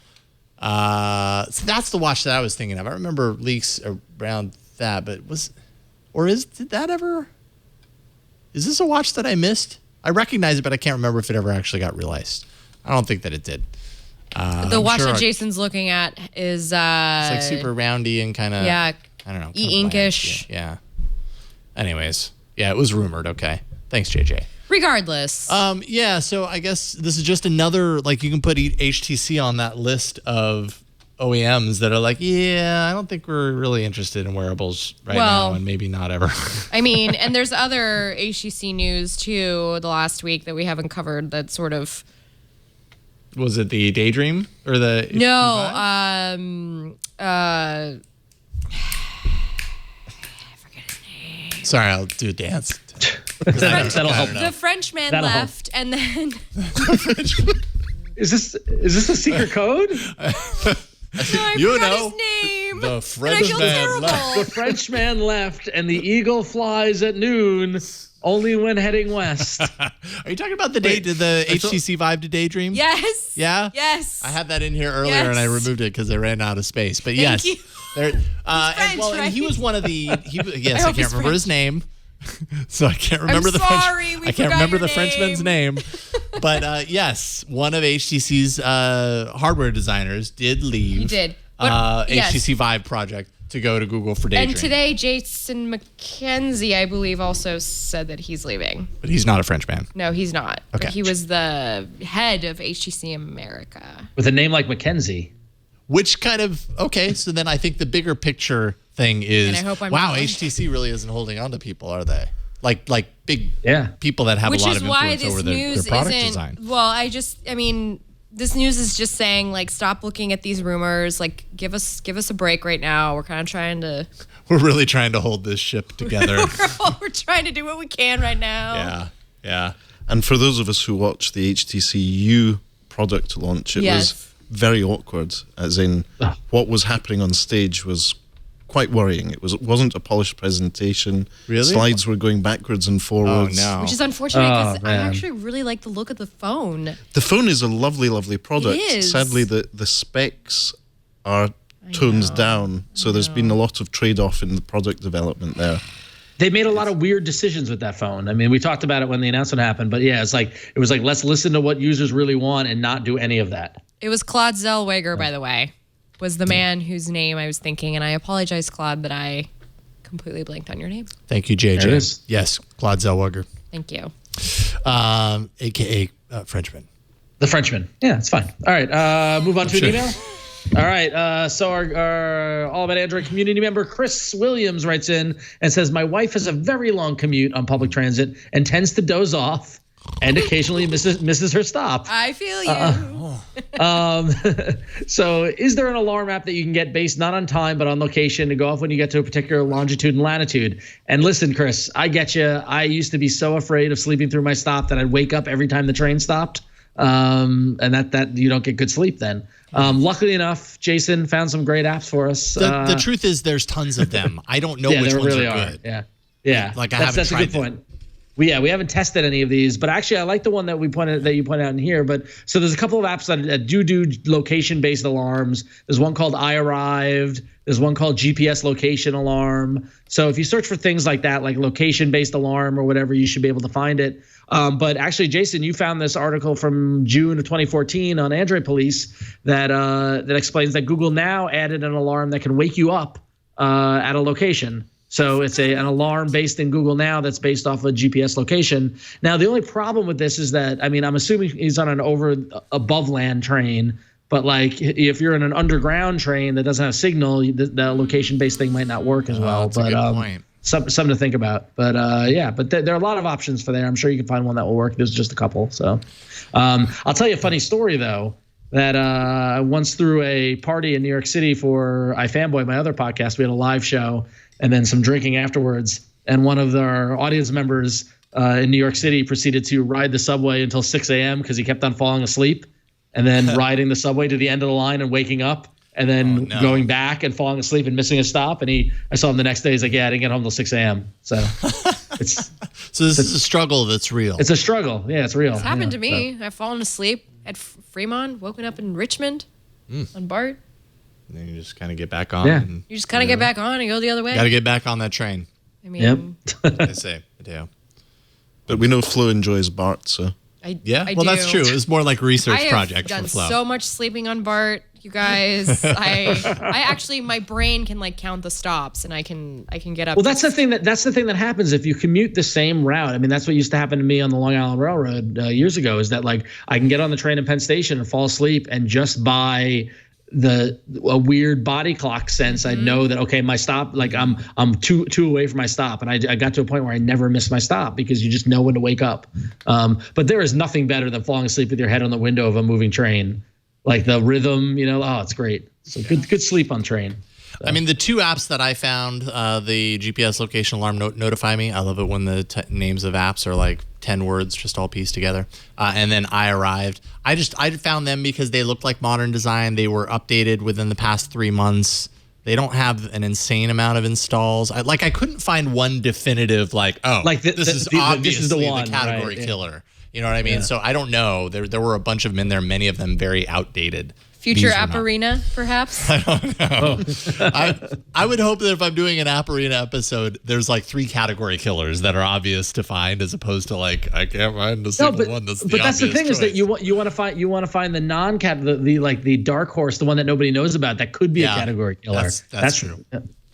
So that's the watch that I was thinking of. I remember leaks around that, but is this a watch that I missed? I recognize it, but I can't remember if it ever actually got realized. I don't think that it did. The watch that Jason's looking at is it's like super roundy and kind of, I don't know, e-inkish. Yeah. Anyways, yeah, it was rumored. Okay. Thanks, JJ. Regardless. So I guess this is just another, like, you can put HTC on that list of OEMs that are like, I don't think we're really interested in wearables now, and maybe not ever. I mean, and there's other HTC news too the last week that we haven't covered that sort of. Was it the Daydream or the HTC Vive? Sorry, I'll do a dance. That'll help. The Frenchman left, and then. Is this a secret code? No, I forgot his name. The Frenchman left. The Frenchman left, and the eagle flies at noon. Only when heading west. Are you talking about the HTC Vive to Daydream? Yes. Yeah? Yes. I had that in here earlier and I removed it because I ran out of space. But Thank you. And he was one of the. I can't remember his name. So I can't remember I can't remember the Frenchman's name. But yes, one of HTC's hardware designers did leave. He did. HTC Vive project to go to Google for Daydream. And today, Jason McKenzie, I believe, also said that he's leaving. But he's not a Frenchman. No, he's not. Okay. But he was the head of HTC America. With a name like McKenzie. Which kind of, so then I think the bigger picture thing is, And I hope I'm wow, wrong. HTC really isn't holding on to people, are they? Like big people that have Which a lot is of why influence this over news their product isn't, design. Well, this news is just saying, like, stop looking at these rumors. Like, give us a break right now. We're kind of trying to. We're really trying to hold this ship together. We're trying to do what we can right now. Yeah. And for those of us who watched the HTC U product launch, it was very awkward, as in what was happening on stage was quite worrying. It wasn't a polished presentation. Really? Slides were going backwards and forwards. Oh, no. Which is unfortunate because I actually really like the look of the phone. The phone is a lovely, lovely product. It is. Sadly, the specs are toned down, so there's been a lot of trade-off in the product development there. They made a lot of weird decisions with that phone. I mean, we talked about it when the announcement happened, but yeah, it was like let's listen to what users really want and not do any of that. It was Claude Zellweger, by the way, was the man whose name I was thinking, and I apologize, Claude, that I completely blanked on your name. Thank you, JJ. There it is. Yes, Claude Zellweger, Thank you. a.k.a. Frenchman. The Frenchman. Yeah, it's fine. All right, move on to an email. All right, so our All About Android community member Chris Williams writes in and says, my wife has a very long commute on public transit and tends to doze off and occasionally misses her stop. I feel you. So is there an alarm app that you can get based not on time but on location to go off when you get to a particular longitude and latitude? And listen, Chris, I get you. I used to be so afraid of sleeping through my stop that I'd wake up every time the train stopped. And that you don't get good sleep then. Luckily enough, Jason found some great apps for us. The truth is there's tons of them. I don't know which ones really are good. Yeah. Like that's a good point. We haven't tested any of these, but actually I like the one that you pointed out in here. But so there's a couple of apps that do location-based alarms. There's one called I Arrived. There's one called GPS Location Alarm. So if you search for things like that, like location-based alarm or whatever, you should be able to find it. But actually, Jason, you found this article from June of 2014 on Android Police that explains that Google now added an alarm that can wake you up at a location. So it's an alarm based in Google Now that's based off of GPS location. Now, the only problem with this is that, I mean, I'm assuming he's on an above land train, but like if you're in an underground train that doesn't have signal, the location based thing might not work as well. That's a good point. something to think about. But but there are a lot of options for there. I'm sure you can find one that will work. There's just a couple. So I'll tell you a funny story though. That I once threw a party in New York City for iFanboy, my other podcast. We had a live show and then some drinking afterwards. And one of our audience members in New York City proceeded to ride the subway until 6 a.m. because he kept on falling asleep, and then riding the subway to the end of the line and waking up, and then going back and falling asleep and missing a stop. And I saw him the next day. He's like, yeah, I didn't get home till 6 a.m. So this is a struggle that's real. It's a struggle. Yeah, it's real. It's happened to me. I've fallen asleep at Fremont, woken up in Richmond on BART. And then you just kind of get back on. Yeah. And, You just kind of get back on and go the other way. Got to get back on that train. I mean, I say, Mateo. But we know Flo enjoys BART, so. I well, do. that's true. It's more like research I project have for done Flo. so much sleeping on BART, you guys. I actually, my brain can like count the stops, and I can get up. Well, that's the thing that happens if you commute the same route. I mean, that's what used to happen to me on the Long Island Railroad years ago. Is that like I can get on the train in Penn Station and fall asleep, and just by a weird body clock sense, I know that okay, my stop, like I'm two away from my stop, and I got to a point where I never missed my stop because you just know when to wake up. But there is nothing better than falling asleep with your head on the window of a moving train, like the rhythm. It's great. So good sleep on train. I mean, the two apps that I found, the GPS location alarm notify me. I love it when the names of apps are like 10 words, just all pieced together. And then I Arrived. I found them because they looked like modern design. They were updated within the past 3 months. They don't have an insane amount of installs. I couldn't find one definitive this is obviously the category killer. You know what I mean? Yeah. So I don't know. There were a bunch of them in there, many of them very outdated. Future App Arena, perhaps? I don't know. I would hope that if I'm doing an App Arena episode, there's like 3 category killers that are obvious to find, as opposed to like I can't find a single one that's the obvious. But that's the thing is that you want to find the non-cat the dark horse, the one that nobody knows about that could be a category killer. That's true.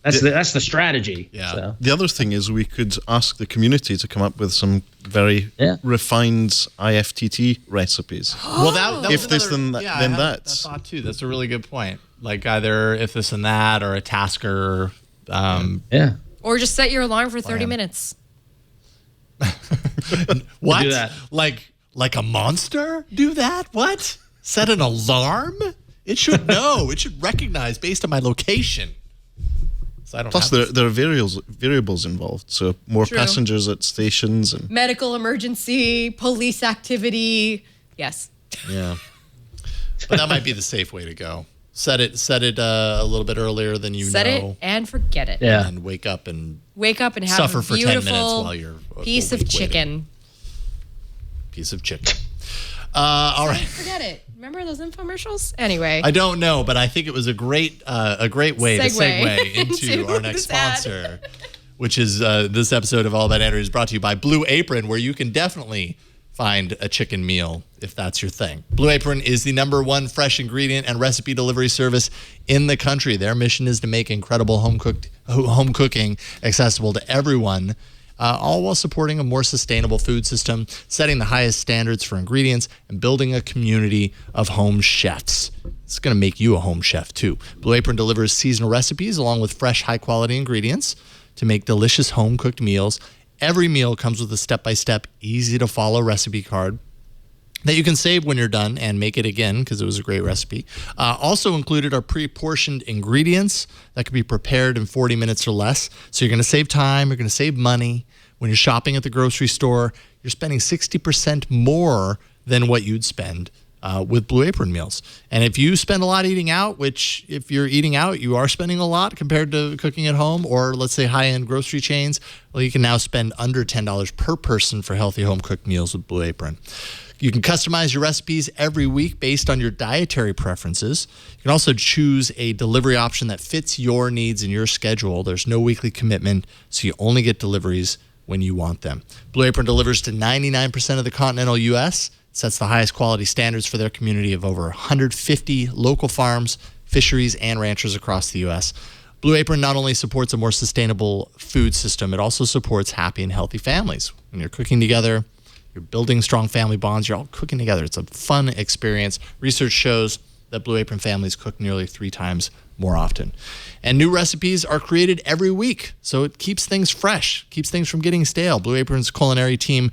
That's the strategy. Yeah. So. The other thing is we could ask the community to come up with some very refined IFTT recipes. Well, that if was this another, then I that. That thought too. That's a really good point. Like either if this and that, or a tasker. Or just set your alarm for 30 minutes. What? Do that. Like a monster? Do that? What? Set an alarm? It should know. It should recognize based on my location. So I don't. Plus, there are variables involved. So more passengers at stations and medical emergency, police activity. Yes. Yeah. But that might be the safe way to go. Set it a little bit earlier than you Set know. it and forget it. Yeah. And wake up and have suffer a for 10 beautiful minutes while you're piece of chicken. Piece of chicken. All right. Forget it. Remember those infomercials? Anyway. I don't know, but I think it was a great way to segue into our next sponsor, which is this episode of All About Android is brought to you by Blue Apron, where you can definitely find a chicken meal if that's your thing. Blue Apron is the #1 fresh ingredient and recipe delivery service in the country. Their mission is to make incredible home cooking accessible to everyone, all while supporting a more sustainable food system, setting the highest standards for ingredients, and building a community of home chefs. It's going to make you a home chef, too. Blue Apron delivers seasonal recipes along with fresh, high-quality ingredients to make delicious home-cooked meals. Every meal comes with a step-by-step, easy-to-follow recipe card that you can save when you're done and make it again because it was a great recipe. Also included are pre-portioned ingredients that can be prepared in 40 minutes or less. So you're going to save time, you're going to save money. When you're shopping at the grocery store, you're spending 60% more than what you'd spend with Blue Apron meals. And if you spend a lot eating out, which if you're eating out, you are spending a lot compared to cooking at home, or let's say high-end grocery chains, well, you can now spend under $10 per person for healthy home-cooked meals with Blue Apron. You can customize your recipes every week based on your dietary preferences. You can also choose a delivery option that fits your needs and your schedule. There's no weekly commitment, so you only get deliveries when you want them. Blue Apron delivers to 99% of the continental U.S., sets the highest quality standards for their community of over 150 local farms, fisheries, and ranchers across the U.S. Blue Apron not only supports a more sustainable food system, it also supports happy and healthy families. When you're cooking together, you're building strong family bonds, you're all cooking together. It's a fun experience. Research shows that Blue Apron families cook nearly 3 times more often. And new recipes are created every week, so it keeps things fresh, keeps things from getting stale. Blue Apron's culinary team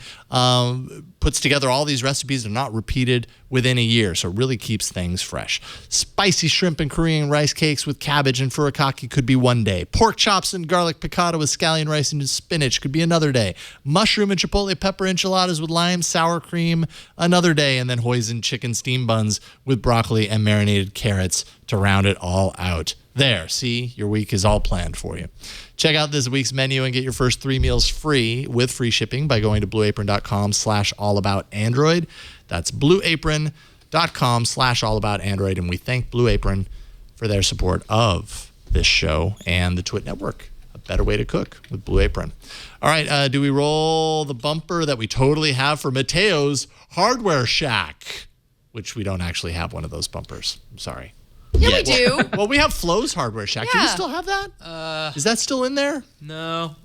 puts together all these recipes. They're not repeated within a year, so it really keeps things fresh. Spicy shrimp and Korean rice cakes with cabbage and furikake could be one day. Pork chops and garlic piccata with scallion rice and spinach could be another day. Mushroom and chipotle pepper enchiladas with lime, sour cream, another day. And then hoisin chicken steam buns with broccoli and marinated carrots to round it all out. There, see, your week is all planned for you. Check out this week's menu and get your first 3 meals free with free shipping by going to blueapron.com/allaboutandroid. That's blueapron.com/allaboutandroid. And we thank Blue Apron for their support of this show and the Twit Network. A better way to cook with Blue Apron. All right, do we roll the bumper that we totally have for Mateo's Hardware Shack? Which we don't actually have one of those bumpers. I'm sorry. Yeah, we do. Well, we have Flo's Hardware Shack. Do we still have that? Is that still in there? No.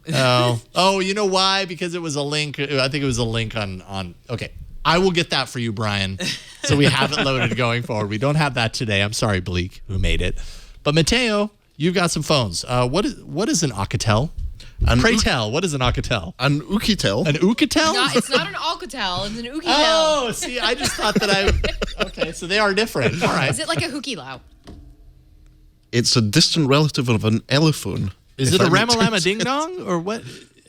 Oh, you know why? Because it was a link. I think it was a link on. Okay, I will get that for you, Brian. So we have it loaded going forward. We don't have that today. I'm sorry, Bleak, who made it. But Mateo, you've got some phones. What is an Oukitel? Pray tell, what is an Oukitel? An Oukitel? An Oukitel? It's not an Oukitel. It's an Oukitel. Oh, see, I just thought that Okay, so they are different. All right. Is it like a Hukilau? It's a distant relative of an elephone. Is it a Ramalama Ding Dong or what?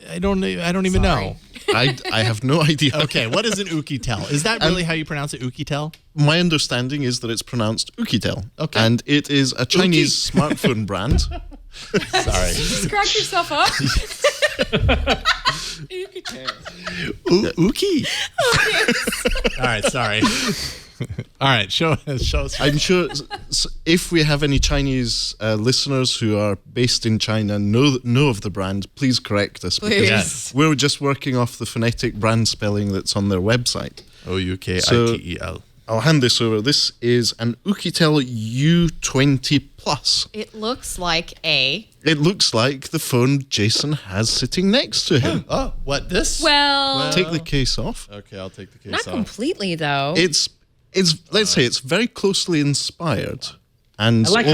I don't even know. I have no idea. Okay, what is an Oukitel? Is that really how you pronounce it, Oukitel? My understanding is that it's pronounced Oukitel. Okay. And it is a Chinese smartphone brand. Sorry. You just cracked yourself up? Ouki. All right, sorry. All right, show us. I'm sure if we have any Chinese listeners who are based in China know of the brand, please correct us. Please. Yes. We're just working off the phonetic brand spelling that's on their website. Oukitel. I'll hand this over. This is an Oukitel U20 Plus. It looks like a... It looks like the phone Jason has sitting next to him. Oh, what, this? Well... Take the case off. Okay, I'll take the case Not off. completely, though. It's let's say it's very closely inspired. And I like how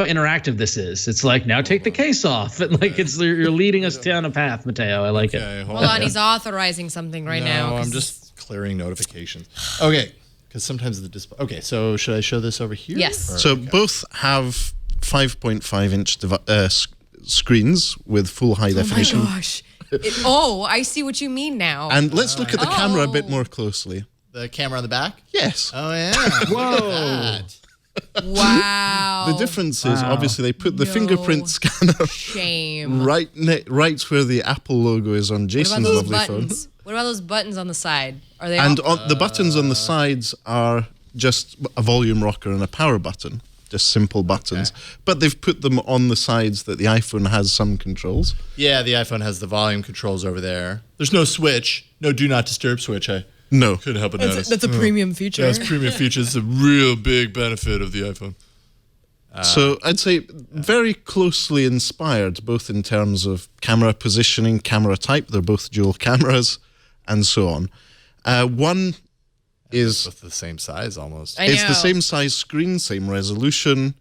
interactive this is. It's like, now take the case off, and like you're leading us down a path, Mateo. I like it. Hold on, he's authorizing something right now. No, I'm just clearing notifications. Okay, because sometimes the display. Okay, so should I show this over here? Yes. So both have 5.5-inch screens with full high definition. Oh my gosh. I see what you mean now. And let's look at the camera a bit more closely. The camera on the back? Yes. Oh, yeah. Whoa. Wow. The difference is obviously they put the fingerprint scanner Shame. right where the Apple logo is on Jason's lovely phone. What about those buttons on the side? Are they And all... the buttons on the sides are just a volume rocker and a power button. Just simple buttons. But they've put them on the sides that the iPhone has some controls. Yeah, the iPhone has the volume controls over there. There's no switch. No do not disturb switch. No. Couldn't help but notice. That's a premium feature. Yeah, it's a premium feature. It's a real big benefit of the iPhone. So I'd say very closely inspired, both in terms of camera positioning, camera type. They're both dual cameras, and so on. One is Both the same size almost. I know. it's the same size screen, same resolution.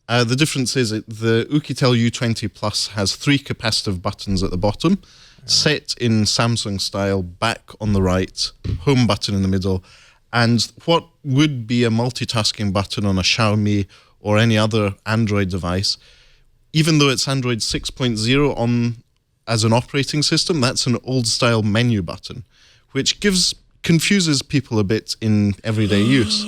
The difference is the Oukitel U20 Plus has 3 capacitive buttons at the bottom, set in Samsung style, back on the right, home button in the middle, and what would be a multitasking button on a Xiaomi or any other Android device, even though it's Android 6.0 on as an operating system, that's an old-style menu button, which confuses people a bit in everyday use.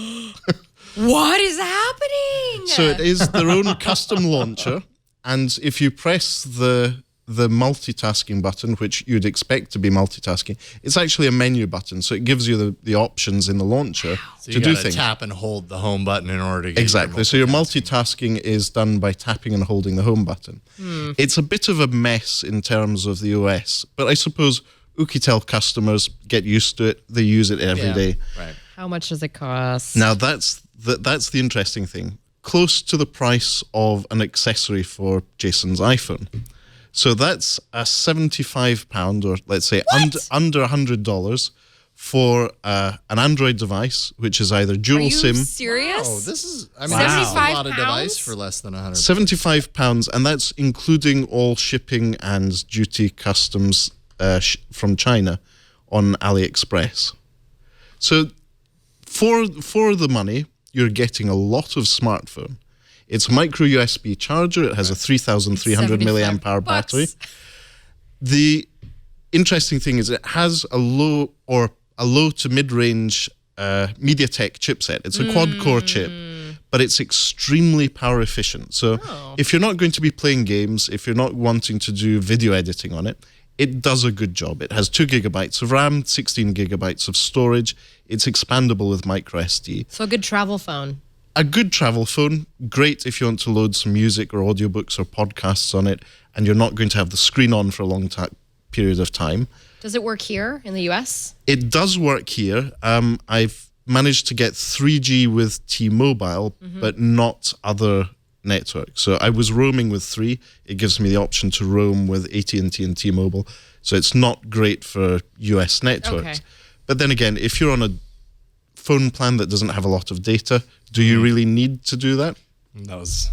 What is happening? So it is their own custom launcher, and if you press the multitasking button, which you'd expect to be multitasking, it's actually a menu button, so it gives you the options in the launcher So to you do gotta things. tap and hold the home button in order to get Exactly. So your multitasking is done by tapping and holding the home button. It's a bit of a mess in terms of the OS, but I suppose Oukitel customers get used to it. They use it every day. Right. How much does it cost? Now that's the interesting thing. Close to the price of an accessory for Jason's iPhone. So that's a £75, or let's say under $100 for an Android device, which is either dual SIM. Serious? Oh, this is, I mean, this is a lot of device for less than $100. £75, and that's including all shipping and duty customs from China on AliExpress. So for the money, you're getting a lot of smartphone. It's a micro USB charger. It has a 3,300 milliamp hour battery. The interesting thing is it has a low to mid-range MediaTek chipset. It's a quad-core chip, but it's extremely power efficient. So if you're not going to be playing games, if you're not wanting to do video editing on it, it does a good job. It has 2 gigabytes of RAM, 16 gigabytes of storage. It's expandable with micro SD. So a good travel phone. A good travel phone, great if you want to load some music or audiobooks or podcasts on it, and you're not going to have the screen on for a long period of time. Does it work here in the US? It does work here. I've managed to get 3G with T-Mobile, but not other networks. So I was roaming with 3. It gives me the option to roam with AT&T and T-Mobile. So it's not great for US networks. Okay. But then again, if you're on a phone plan that doesn't have a lot of data, do you really need to do that? That was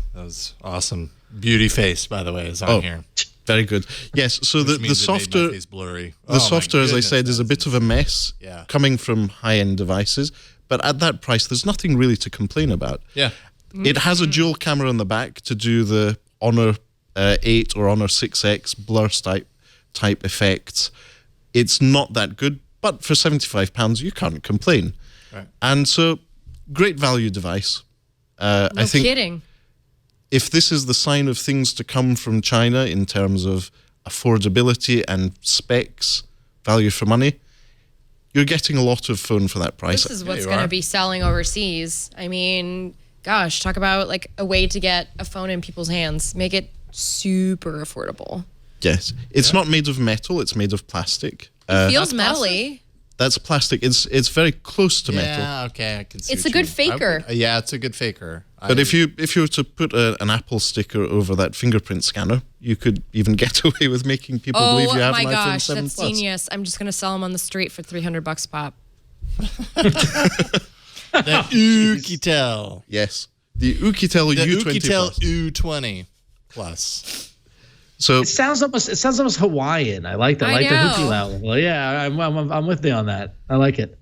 awesome. Beauty face, by the way, is on here. Very good. Yes, so the software, is blurry. the software, as I said, is a bit of a mess coming from high-end devices. But at that price, there's nothing really to complain about. Yeah. It has a dual camera on the back to do the Honor 8 or Honor 6X blur type effects. It's not that good, but for £75, you can't complain. Right. And so, great value device. I think Kidding. if this is the sign of things to come from China in terms of affordability and specs, value for money, you're getting a lot of phone for that price. This is what's going to be selling overseas. I mean, gosh, talk about like a way to get a phone in people's hands. Make it super affordable. Yes. It's not made of metal, it's made of plastic. It feels metally. That's plastic. It's very close to metal. Yeah, okay, I can see. It's what a you good mean. faker. Yeah, it's a good faker. But if you were to put an Apple sticker over that fingerprint scanner, you could even get away with making people believe you have an iPhone 7 that's Plus. genius. I'm just going to sell them on the street for $300 pop. The Oukitel. Yes. The Oukitel U20 Oukitel Plus. U20 Plus. So It sounds almost Hawaiian. I like that. I like the know. Hukitel. Well, yeah, I'm with you on that. I like it.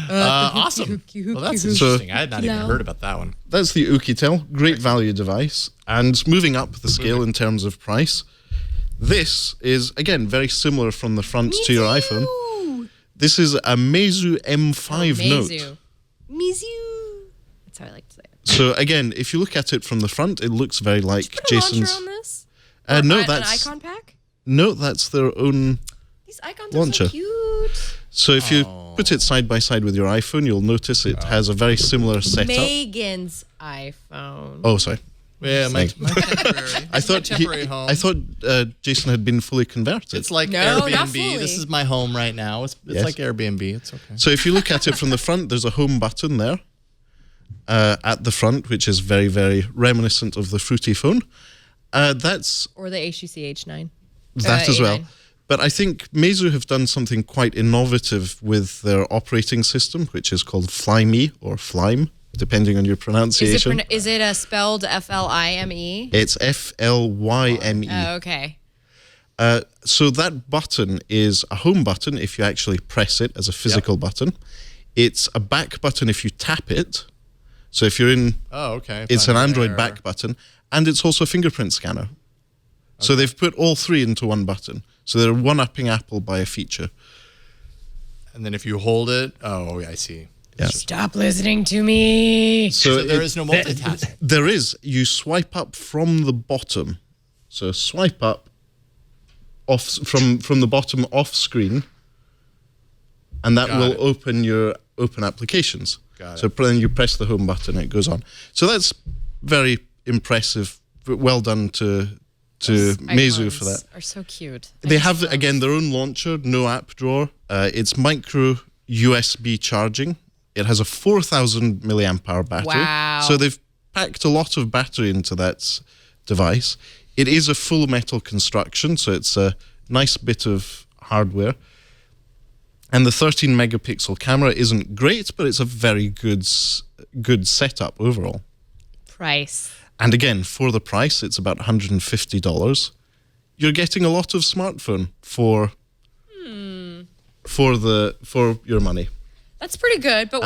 Awesome. Well, that's interesting. I had not even heard about that one. that's the Oukitel. Great value device. And moving up the scale in terms of price, this is, again, very similar from the front to your iPhone. This is a Meizu M5 Note. Meizu. That's how I like to say it. So again, if you look at it from the front, it looks very like Did you put a Jason's. launcher on this? No, An that's icon pack? no, that's their own. These icons Launcher. are so cute. So if you put it side by side with your iPhone, you'll notice it has a very similar setup. Megan's iPhone. Oh, sorry. Yeah, my temporary. I thought temporary home. I thought Jason had been fully converted. It's like No, not Airbnb. fully. This is my home right now. It's Yes. like Airbnb. It's okay. So if you look at it from the front, there's a home button there at the front, which is very, very reminiscent of the Fruity phone. That's Or the HTC H9. that as well. A9. But I think Meizu have done something quite innovative with their operating system, which is called Flyme or Flyme, depending on your pronunciation. Is it spelled Flime? It's Flyme. Oh, okay. So that button is a home button if you actually press it as a physical button. It's a back button if you tap it. So if you're in, Oh, okay. it's an Fine. Android There. back button, and it's also a fingerprint scanner. So they've put all three into one button. So they're one-upping Apple by a feature. And then if you hold it, oh, I see. Yeah. Stop listening to me. So there is no multitasking. There is. You swipe up from the bottom. So swipe up off from the bottom off screen, and that Got will it. open applications. Got So then you press the home button and it goes on. So that's very impressive. Well done to Meizu for that. Are so cute. They have, again, their own launcher, no app drawer. It's micro USB charging. It has a 4,000 milliamp hour battery. Wow. So they've packed a lot of battery into that device. It is a full metal construction, so it's a nice bit of hardware. And the 13 megapixel camera isn't great, but it's a very good setup overall. Price. And again, for the price, it's about $150. You're getting a lot of smartphone for your money. That's pretty good, but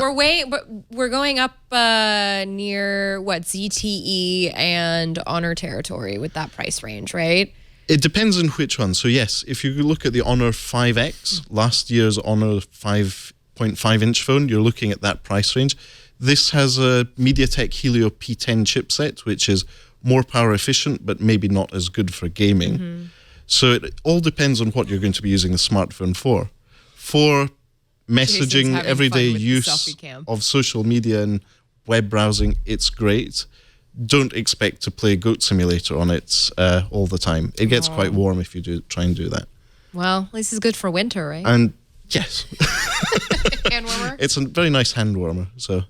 we're going up near ZTE and Honor territory with that price range, right? It depends on which one. So yes, if you look at the Honor 5X, last year's Honor 5.5-inch phone, you're looking at that price range. This has a MediaTek Helio P10 chipset, which is more power efficient, but maybe not as good for gaming. So it all depends on what you're going to be using the smartphone for. For messaging, everyday use of social media and web browsing, it's great. Don't expect to play Goat Simulator on it all the time. It gets quite warm if you try and do that. Well, at least it's good for winter, right? And yes. Hand warmer? It's a very nice hand warmer. So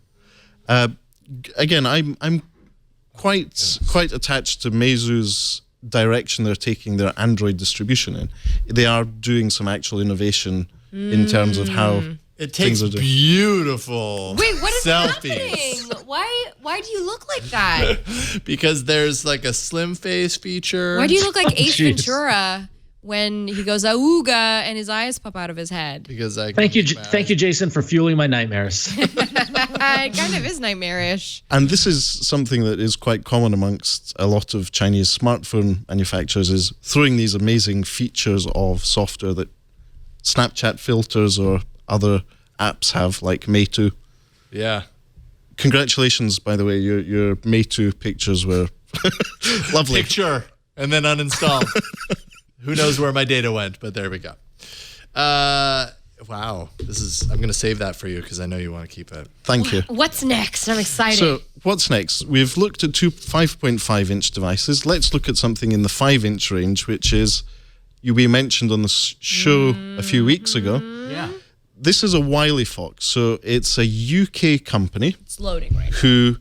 again, I'm quite attached to Meizu's direction they're taking their Android distribution in. They are doing some actual innovation in terms of how it takes beautiful Wait, what is selfies. happening? Why do you look like that? Because there's like a slim face feature. Why do you look like Ace Ventura when he goes auga and his eyes pop out of his head? Because thank you, Jason, for fueling my nightmares. It kind of is nightmarish. And this is something that is quite common amongst a lot of Chinese smartphone manufacturers, is throwing these amazing features of software that Snapchat filters or other apps have, like Meizu. Yeah. Congratulations, by the way, your Meizu pictures were lovely. Picture and then uninstall. Who knows where my data went, but there we go. Wow. I'm going to save that for you because I know you want to keep it. Thank you. What's next? I'm excited. So what's next? We've looked at two 5.5-inch devices. Let's look at something in the 5-inch range, which is, we mentioned on the show a few weeks ago. Yeah. This is a Wileyfox. So it's a UK company. It's loading right now. Who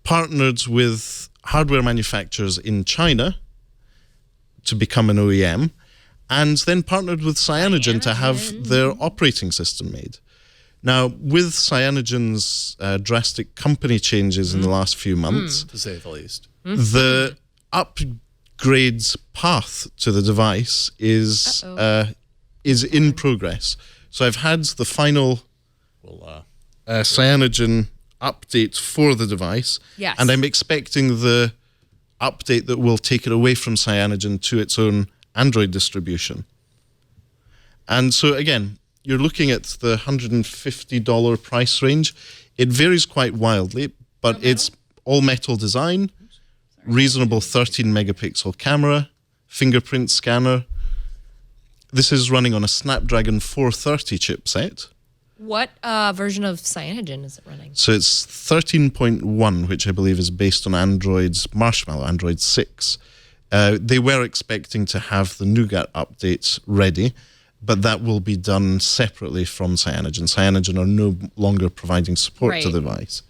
partnered with hardware manufacturers in China to become an OEM, and then partnered with Cyanogen to have their operating system made. Now, with Cyanogen's drastic company changes in the last few months, to say the least, the upgrades path to the device is in progress. So I've had the final Cyanogen update for the device, and I'm expecting the update that will take it away from Cyanogen to its own Android distribution. And so again, you're looking at the $150 price range. It varies quite wildly, but it's all metal design, reasonable 13 megapixel camera, fingerprint scanner. This is running on a Snapdragon 430 chipset. What version of Cyanogen is it running? So it's 13.1, which I believe is based on Android's Marshmallow, Android 6. They were expecting to have the Nougat updates ready, but that will be done separately from Cyanogen. Cyanogen are no longer providing support to the device.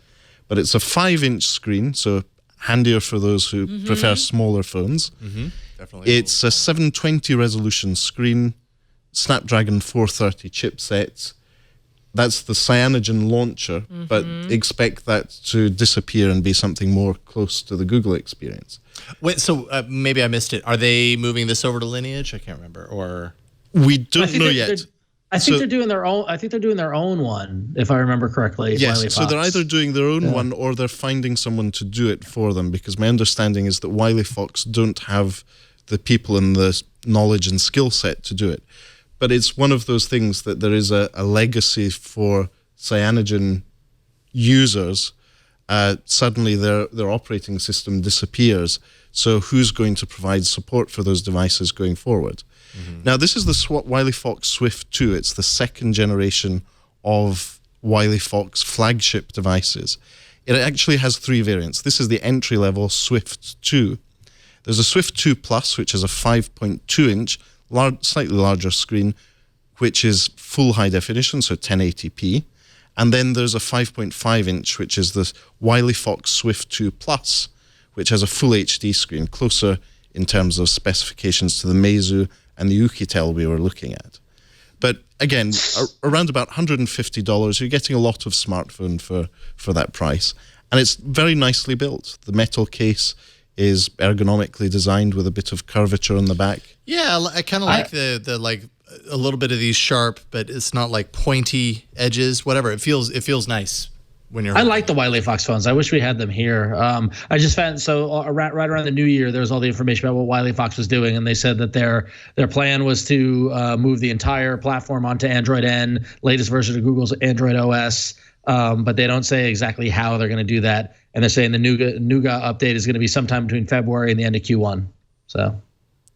But it's a 5-inch screen, so handier for those who prefer smaller phones. Definitely. It's a 720 resolution screen, Snapdragon 430 chipset. That's the Cyanogen launcher, but expect that to disappear and be something more close to the Google experience. Wait, so maybe I missed it. Are they moving this over to Lineage? I can't remember. Or we don't know yet. I think they're doing their own. I think they're doing their own one, if I remember correctly. Yes, so they're either doing their own one or they're finding someone to do it for them. Because my understanding is that Wileyfox don't have the people and the knowledge and skill set to do it. But it's one of those things that there is a legacy for Cyanogen users. Suddenly their operating system disappears. So who's going to provide support for those devices going forward? Now, this is the Wileyfox Swift 2. It's the second generation of Wileyfox flagship devices. It actually has 3 variants. This is the entry-level Swift 2. There's a Swift 2 Plus, which is a 5.2-inch, slightly larger screen, which is full high definition, so 1080p. And then there's a 5.5-inch, which is the Wileyfox Swift 2 Plus, which has a full HD screen, closer in terms of specifications to the Meizu and the Oukitel we were looking at. But again, around about $150, you're getting a lot of smartphone for that price. And it's very nicely built. The metal case is ergonomically designed with a bit of curvature on the back. Yeah, I kind of like the like a little bit of these sharp, but it's not like pointy edges. Whatever, it feels nice when you're. I like the Wileyfox phones. I wish we had them here. I just found right around the new year, there was all the information about what Wileyfox was doing, and they said that their plan was to move the entire platform onto Android N, latest version of Google's Android OS. But they don't say exactly how they're going to do that. And they're saying the Nougat update is going to be sometime between February and the end of Q1. So,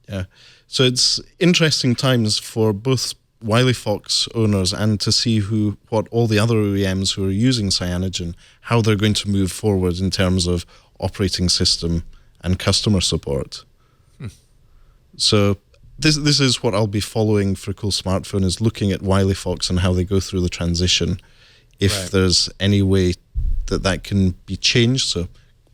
yeah. So it's interesting times for both Wileyfox owners and to see what all the other OEMs who are using Cyanogen, how they're going to move forward in terms of operating system and customer support. So this is what I'll be following for Cool Smartphone, is looking at Wileyfox and how they go through the transition. If there's any way that can be changed. So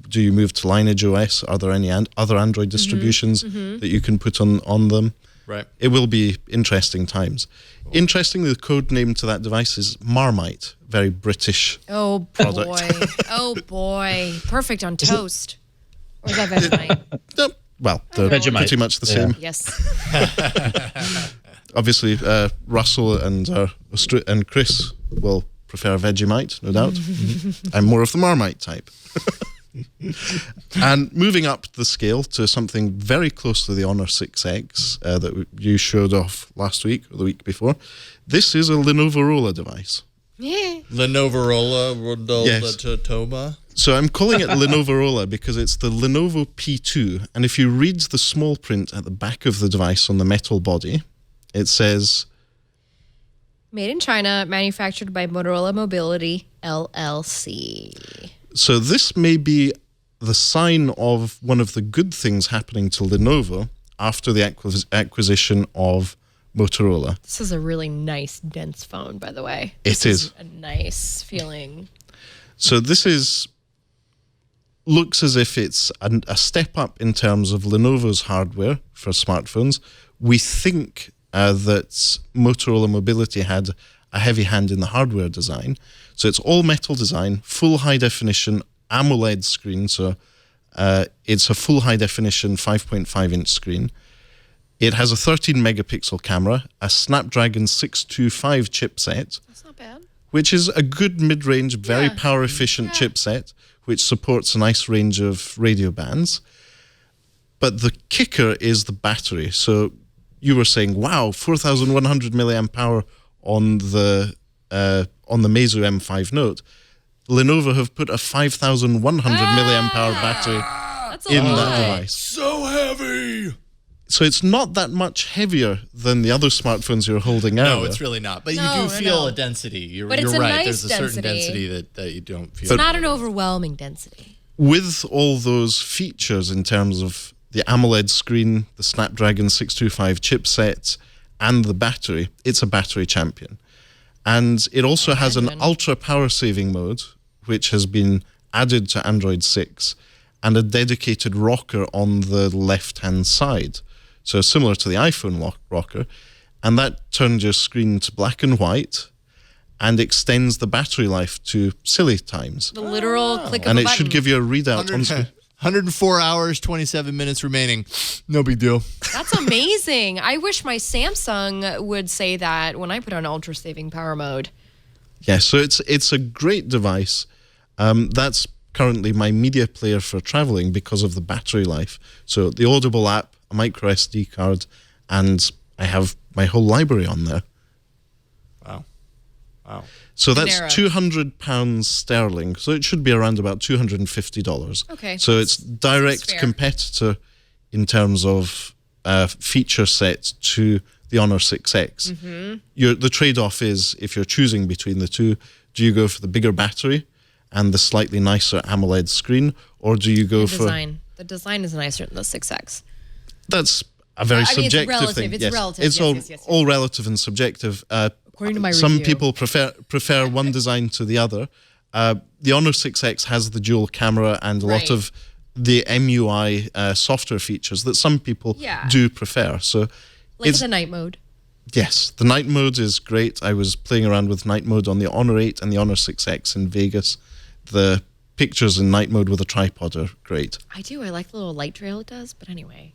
do you move to Lineage OS? Are there any other Android distributions that you can put on them? Right. It will be interesting times. Cool. Interestingly, the code name to that device is Marmite, very British product. Boy. Oh, boy. Perfect on toast. Or is that Vegemite? No, well, they're Vegemite. pretty much the same. Yes. Obviously, Russell and Chris will prefer Vegemite, no doubt. I'm more of the Marmite type. And moving up the scale to something very close to the Honor 6X that you showed off last week or the week before, this is a Lenovo Rolla device. Yeah. Lenovo Rolla, Yes. Toma. So I'm calling it Lenovo Rolla because it's the Lenovo P2, and if you read the small print at the back of the device on the metal body, it says, Made in China, manufactured by Motorola Mobility, LLC. So this may be the sign of one of the good things happening to Lenovo after the acquisition of Motorola. This is a really nice, dense phone, by the way. It is a nice feeling. So this looks as if it's a step up in terms of Lenovo's hardware for smartphones. We think that Motorola Mobility had a heavy hand in the hardware design. So it's all metal design, full high definition AMOLED screen. So it's a full high definition 5.5 inch screen. It has a 13 megapixel camera, a Snapdragon 625 chipset. That's not bad. Which is a good mid-range, very power efficient chipset, which supports a nice range of radio bands. But the kicker is the battery. So you were saying, wow, 4,100 milliamp hour on the Meizu M5 Note. Lenovo have put a 5,100 milliamp hour battery in that device. So heavy. So it's not that much heavier than the other smartphones you're holding out. No, it's really not. But you No, do feel no. a density. You're But it's a right. nice There's a certain density. density that you don't feel. It's not an overwhelming density. With all those features in terms of the AMOLED screen, the Snapdragon 625 chipset, and the battery, it's a battery champion. And it also has an ultra power saving mode, which has been added to Android 6, and a dedicated rocker on the left-hand side. So similar to the iPhone rocker. And that turns your screen to black and white and extends the battery life to silly times. The literal click of And a it button. should give you a readout on screen. 104 hours, 27 minutes remaining. No big deal. That's amazing. I wish my Samsung would say that when I put on ultra saving power mode. Yeah, so it's a great device. That's currently my media player for traveling because of the battery life. So the Audible app, a micro SD card, and I have my whole library on there. Wow. So that's Panera. £200 sterling. So it should be around about $250. Okay. So it's direct fair. competitor in terms of feature set to the Honor 6X. The trade-off is, if you're choosing between the two, do you go for the bigger battery and the slightly nicer AMOLED screen, or do you go for... Design. The design is nicer than the 6X. That's a very I mean, it's subjective relative. thing. It's yes. relative. It's Yes. all relative and subjective. According to my Some review. people prefer one design to the other. The Honor 6X has the dual camera and a lot Right. of the MUI software features that some people Yeah. do prefer. So Like it's the night mode. Yes, the night mode is great. I was playing around with night mode on the Honor 8 and the Honor 6X in Vegas. The pictures in night mode with a tripod are great. I do. I like the little light trail it does. But anyway.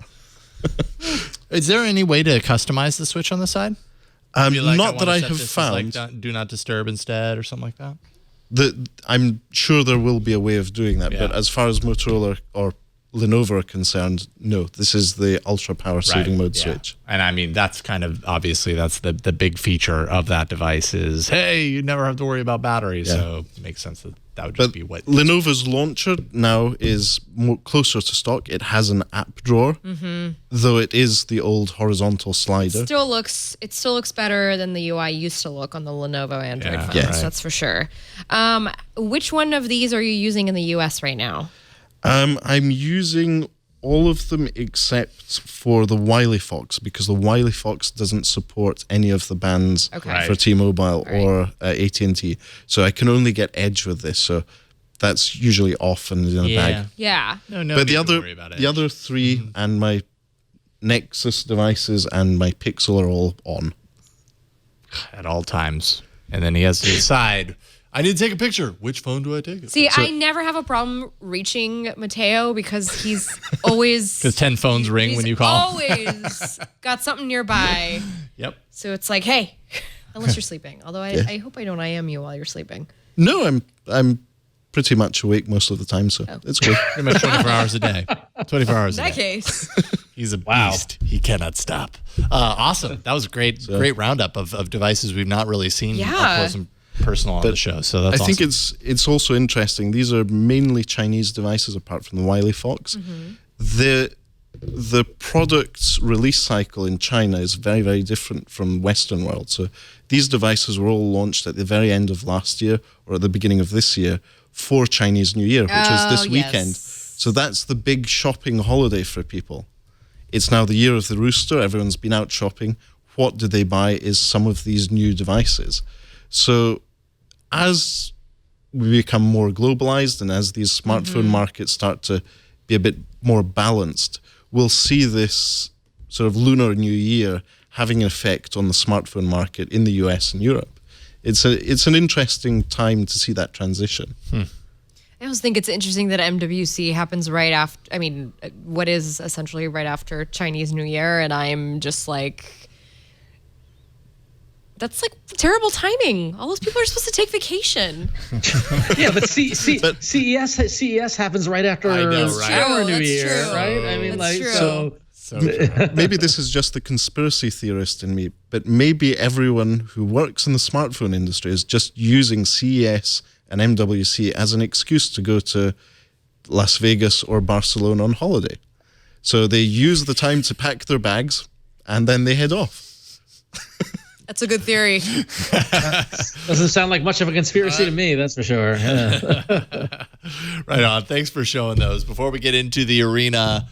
Is there any way to customize the Switch on the side? Not that I have found. Do not disturb instead or something like that? I'm sure there will be a way of doing that, but as far as Motorola or Lenovo are concerned, no, this is the ultra power saving mode Switch. And I mean, that's kind of obviously that's the big feature of that device is, hey, you never have to worry about battery. So it makes sense that would just be what Lenovo's launcher now is closer to stock. It has an app drawer, though it is the old horizontal slider. It still looks better than the UI used to look on the Lenovo Android phones. Yes. That's for sure. Which one of these are you using in the US right now? I'm using all of them except for the Wileyfox, because the Wileyfox doesn't support any of the bands for T-Mobile or AT&T. So I can only get Edge with this. So that's usually off and in a bag. Yeah. No, but the other three and my Nexus devices and my Pixel are all on at all times. And then he has to decide, I need to take a picture. Which phone do I take? See, I never have a problem reaching Mateo because he's always... Because 10 phones ring when you call. Always got something nearby. Yep. So it's like, hey, unless you're sleeping. Although I hope I don't IM you while you're sleeping. No, I'm pretty much awake most of the time, so it's good. Pretty much 24 hours a day. 24 hours a day. In that case. He's a beast. He cannot stop. Awesome. That was a great roundup of devices we've not really seen up close and personal on the show. So that's I think it's also interesting. These are mainly Chinese devices, apart from the Wileyfox. The product's release cycle in China is very, very different from Western world. So these devices were all launched at the very end of last year or at the beginning of this year for Chinese New Year, which is this weekend. So that's the big shopping holiday for people. It's now the year of the rooster. Everyone's been out shopping. What do they buy is some of these new devices. So as we become more globalized and as these smartphone markets start to be a bit more balanced, we'll see this sort of Lunar New Year having an effect on the smartphone market in the US and Europe. It's an interesting time to see that transition. I always think it's interesting that MWC happens right after, what is essentially right after Chinese New Year, and I'm just like... That's like terrible timing. All those people are supposed to take vacation. Yeah, but CES happens right after our New Year, right? I mean, that's true. So maybe this is just the conspiracy theorist in me, but maybe everyone who works in the smartphone industry is just using CES and MWC as an excuse to go to Las Vegas or Barcelona on holiday. So they use the time to pack their bags and then they head off. That's a good theory. Doesn't sound like much of a conspiracy to me, that's for sure. Right on. Thanks for showing those. Before we get into the arena,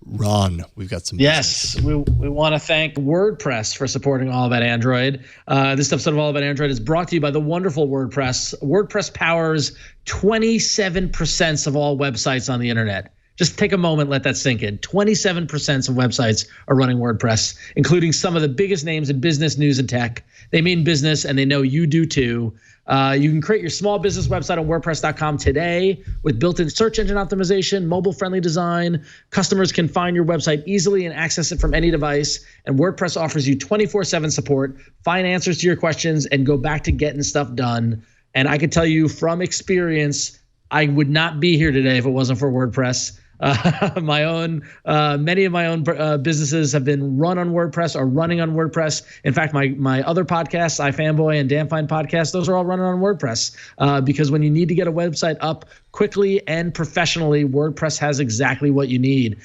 Ron, we've got some Yes, we want to thank WordPress for supporting All About Android. This episode of All About Android is brought to you by the wonderful WordPress. WordPress powers 27% of all websites on the internet. Just take a moment, let that sink in. 27% of websites are running WordPress, including some of the biggest names in business, news, and tech. They mean business, and they know you do too. You can create your small business website on WordPress.com today with built-in search engine optimization, mobile-friendly design. Customers can find your website easily and access it from any device. And WordPress offers you 24/7 support, find answers to your questions, and go back to getting stuff done. And I can tell you from experience, I would not be here today if it wasn't for WordPress. Many of my own businesses have been run on WordPress or running on WordPress. In fact, my other podcasts, iFanboy and Damn Fine Podcast, those are all running on WordPress because when you need to get a website up quickly and professionally, WordPress has exactly what you need.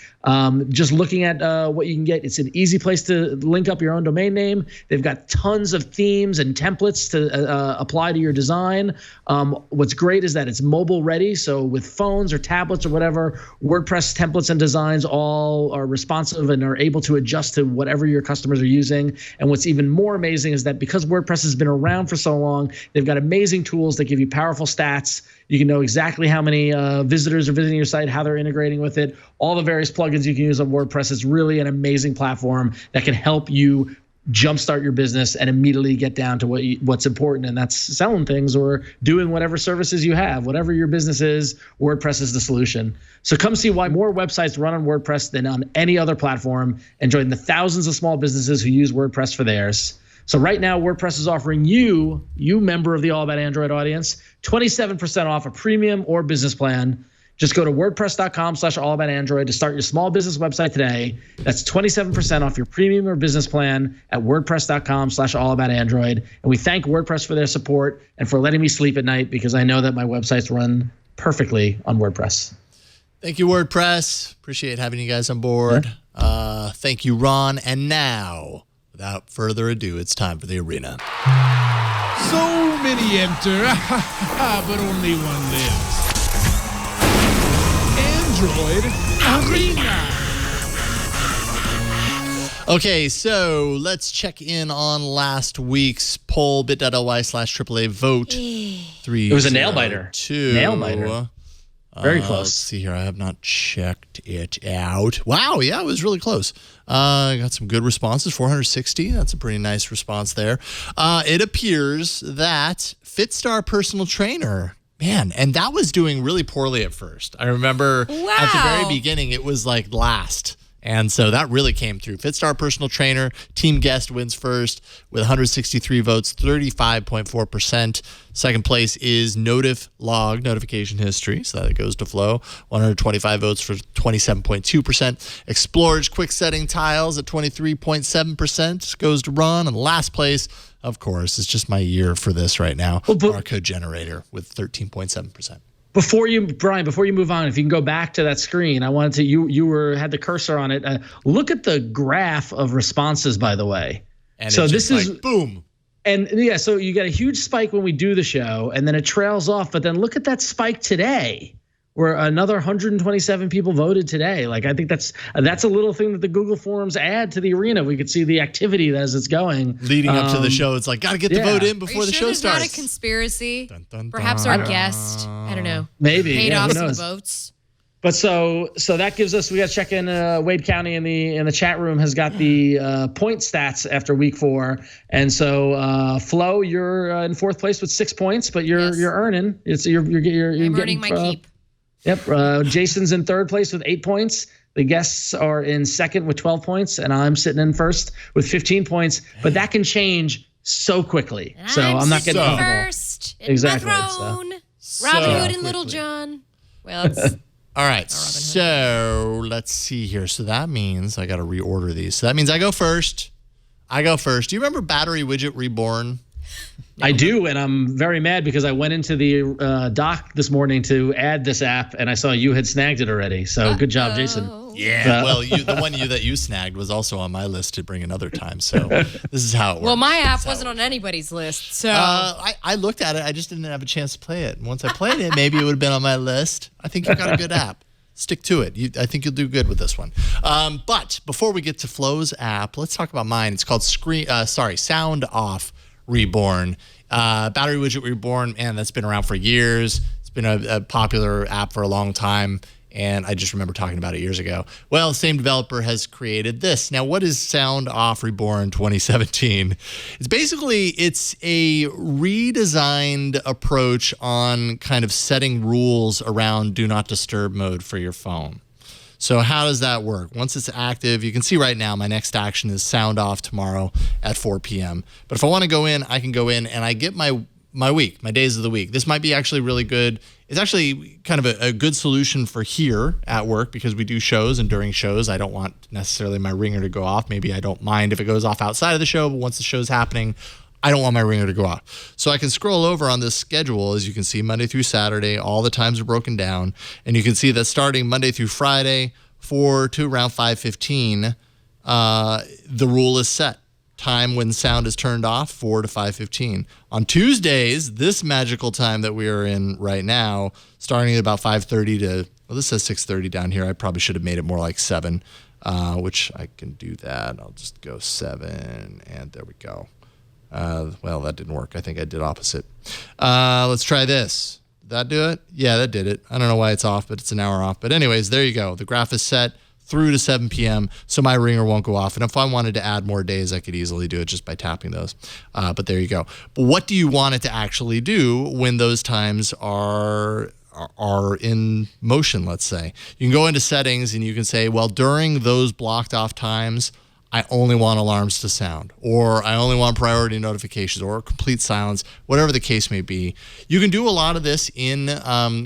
Just looking at what you can get, it's an easy place to link up your own domain name. They've got tons of themes and templates to apply to your design. What's great is that it's mobile ready. So with phones or tablets or whatever, WordPress templates and designs all are responsive and are able to adjust to whatever your customers are using. And what's even more amazing is that because WordPress has been around for so long, they've got amazing tools that give you powerful stats. You can know exactly how many visitors are visiting your site, how they're integrating with it, all the various plugins you can use on WordPress. It's really an amazing platform that can help you jumpstart your business and immediately get down to what's important, and that's selling things or doing whatever services you have. Whatever your business is, WordPress is the solution. So come see why more websites run on WordPress than on any other platform, and join the thousands of small businesses who use WordPress for theirs. So right now, WordPress is offering you member of the All About Android audience, 27% off a premium or business plan. Just go to wordpress.com/allaboutandroid to start your small business website today. That's 27% off your premium or business plan at wordpress.com/allaboutandroid. And we thank WordPress for their support and for letting me sleep at night, because I know that my websites run perfectly on WordPress. Thank you, WordPress. Appreciate having you guys on board. Yeah. Thank you, Ron. And now, without further ado, it's time for the arena. So many enter, but only one lives. Android Arena. Okay, so let's check in on last week's poll, bit.ly/AAA vote. 302. It was a nail biter. Nail biter. Very close. Let's see here. I have not checked it out. Wow, yeah, it was really close. Got some good responses, 460. That's a pretty nice response there. It appears that Fitstar Personal Trainer, man, and that was doing really poorly at first. I remember at the very beginning, it was like last. And so that really came through. Fitstar Personal Trainer, Team Guest wins first with 163 votes, 35.4%. Second place is Notiflog, Notification History, so that goes to Flo, 125 votes for 27.2%. Explorers Quick Setting Tiles at 23.7% goes to Ron. And last place, of course, is just my year for this right now, Barcode Generator with 13.7%. Before you move on, if you can go back to that screen, I wanted to, you had the cursor on it. Look at the graph of responses, by the way. And so this is like, boom. And yeah, so you get a huge spike when we do the show, and then it trails off. But then look at that spike today, where another 127 people voted today. Like, I think that's a little thing that the Google Forms add to the arena. We could see the activity as it's going. Leading up to the show, it's like, got to get the vote in before the show starts. Not a conspiracy. Dun, dun, dun. Perhaps our guest, I don't know, maybe paid off some votes. But so that gives us, we got to check in. Wade County in the chat room has got the point stats after week 4, and so Flo, you're in 4th place with 6 points, but you're earning. You're earning my keep. Yep. Jason's in 3rd place with 8 points. The guests are in 2nd with 12 points, and I'm sitting in 1st with 15 points. But that can change so quickly. So I'm not getting first. Exactly. Robin Hood and Little John. Well, it's all right. So let's see here. So that means I got to reorder these. So that means I go first. Do you remember Battery Widget Reborn? I do, and I'm very mad because I went into the doc this morning to add this app, and I saw you had snagged it already. So good job, Jason. Yeah, well, the one that you snagged was also on my list to bring another time. So this is how it works. Well, my app wasn't on anybody's list, so I looked at it. I just didn't have a chance to play it. And once I played it, maybe it would have been on my list. I think you've got a good app. Stick to it. I think you'll do good with this one. But before we get to Flo's app, let's talk about mine. It's called Sound Off Reborn. Battery Widget Reborn, man, that's been around for years. It's been a popular app for a long time, and I just remember talking about it years ago. Well, the same developer has created this. Now, what is Sound Off Reborn 2017? It's a redesigned approach on kind of setting rules around Do Not Disturb mode for your phone. So how does that work? Once it's active, you can see right now my next action is sound off tomorrow at 4 p.m. But if I want to go in, I can go in and I get my week, my days of the week. This might be actually really good. It's actually kind of a good solution for here at work because we do shows, and during shows, I don't want necessarily my ringer to go off. Maybe I don't mind if it goes off outside of the show, but once the show's happening, I don't want my ringer to go off. So I can scroll over on this schedule, as you can see, Monday through Saturday, all the times are broken down. And you can see that starting Monday through Friday, 4 to around 5:15, the rule is set. Time when sound is turned off, 4 to 5:15. On Tuesdays, this magical time that we are in right now, starting at about 5:30 to, well, this says 6:30 down here. I probably should have made it more like 7, which I can do that. I'll just go 7, and there we go. Well, that didn't work. I think I did opposite. Let's try this. Did that do it? Yeah, that did it. I don't know why it's off, but it's an hour off. But anyways, there you go. The graph is set. through to 7 p.m. so my ringer won't go off. And if I wanted to add more days, I could easily do it just by tapping those. But there you go. But what do you want it to actually do when those times are in motion, let's say? You can go into settings and you can say, well, during those blocked off times, I only want alarms to sound, or I only want priority notifications, or complete silence, whatever the case may be. You can do a lot of this in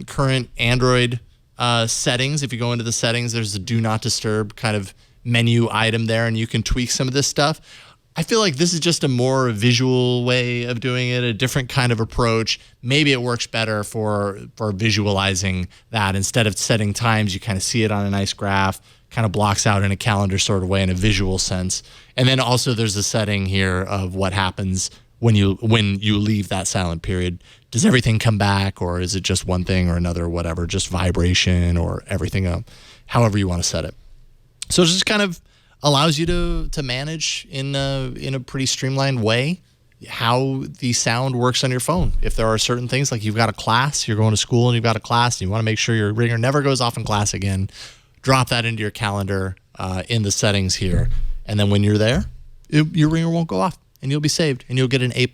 current Android settings. If you go into the settings, there's a do not disturb kind of menu item there, and you can tweak some of this stuff. I feel like this is just a more visual way of doing it, a different kind of approach. Maybe it works better for visualizing that. Instead of setting times, you kind of see it on a nice graph, kind of blocks out in a calendar sort of way in a visual sense. And then also there's a setting here of what happens when you leave that silent period. Does everything come back, or is it just one thing or another, or whatever, just vibration or everything, however you want to set it. So it just kind of allows you to manage in a pretty streamlined way how the sound works on your phone. If there are certain things, like you've got a class, you're going to school and you've got a class, and you want to make sure your ringer never goes off in class again, drop that into your calendar in the settings here. And then when you're there, your ringer won't go off, and you'll be saved, and you'll get an A+.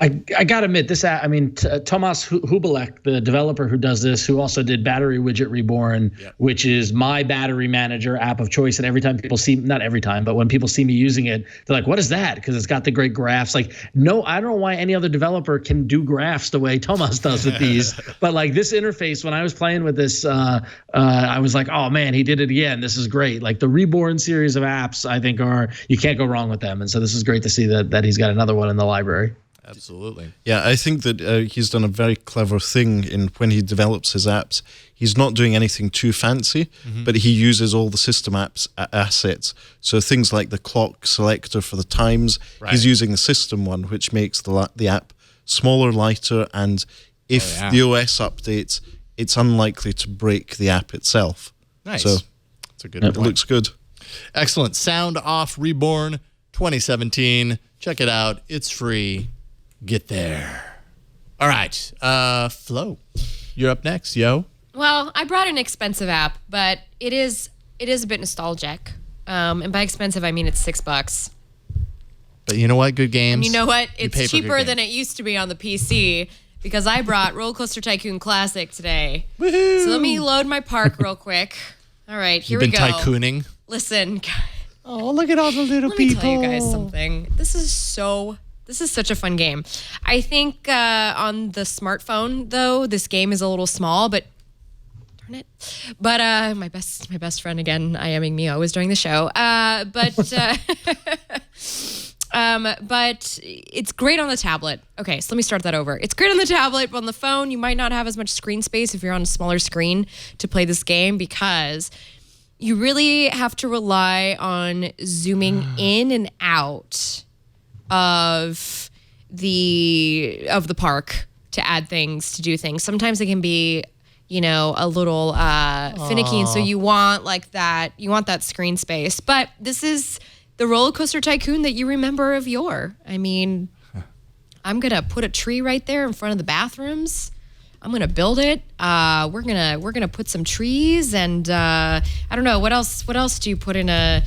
I got to admit, this, Tomas Hubelek, the developer who does this, who also did Battery Widget Reborn, which is my battery manager app of choice. And every time people see, not every time, but when people see me using it, they're like, what is that? Because it's got the great graphs. Like, no, I don't know why any other developer can do graphs the way Tomas does with these. But like this interface, when I was playing with this, I was like, oh man, he did it again. This is great. Like the Reborn series of apps, I think you can't go wrong with them. And so this is great to see that he's got another one in the library. Absolutely. Yeah, I think that he's done a very clever thing in when he develops his apps. He's not doing anything too fancy, but he uses all the system apps assets. So things like the clock selector for the times, he's using the system one, which makes the app smaller, lighter, and if the OS updates, it's unlikely to break the app itself. Nice. So that's a good point. It looks good. Excellent. Sound Off Reborn 2017. Check it out. It's free. Get there. All right. Flo, you're up next, yo. Well, I brought an expensive app, but it is a bit nostalgic. And by expensive, I mean it's $6. But you know what? Good games. And you know what? It's cheaper than it used to be on the PC, because I brought Roller Coaster Tycoon Classic today. Woohoo! So let me load my park real quick. All right, here we go. You've been tycooning? Listen. Oh, look at all the little people. Let me tell you guys something. This is such a fun game. I think on the smartphone, though, this game is a little small, but darn it. But my best friend, again, IMing me always during the show. But it's great on the tablet. Okay, so let me start that over. It's great on the tablet, but on the phone, you might not have as much screen space if you're on a smaller screen to play this game, because you really have to rely on zooming in and out of the park to add things, to do things. Sometimes it can be, a little finicky, and so you want that screen space. But this is the Roller Coaster Tycoon that you remember of yore. I mean, I'm gonna put a tree right there in front of the bathrooms. I'm gonna build it. We're gonna put some trees, and I don't know what else. What else do you put in a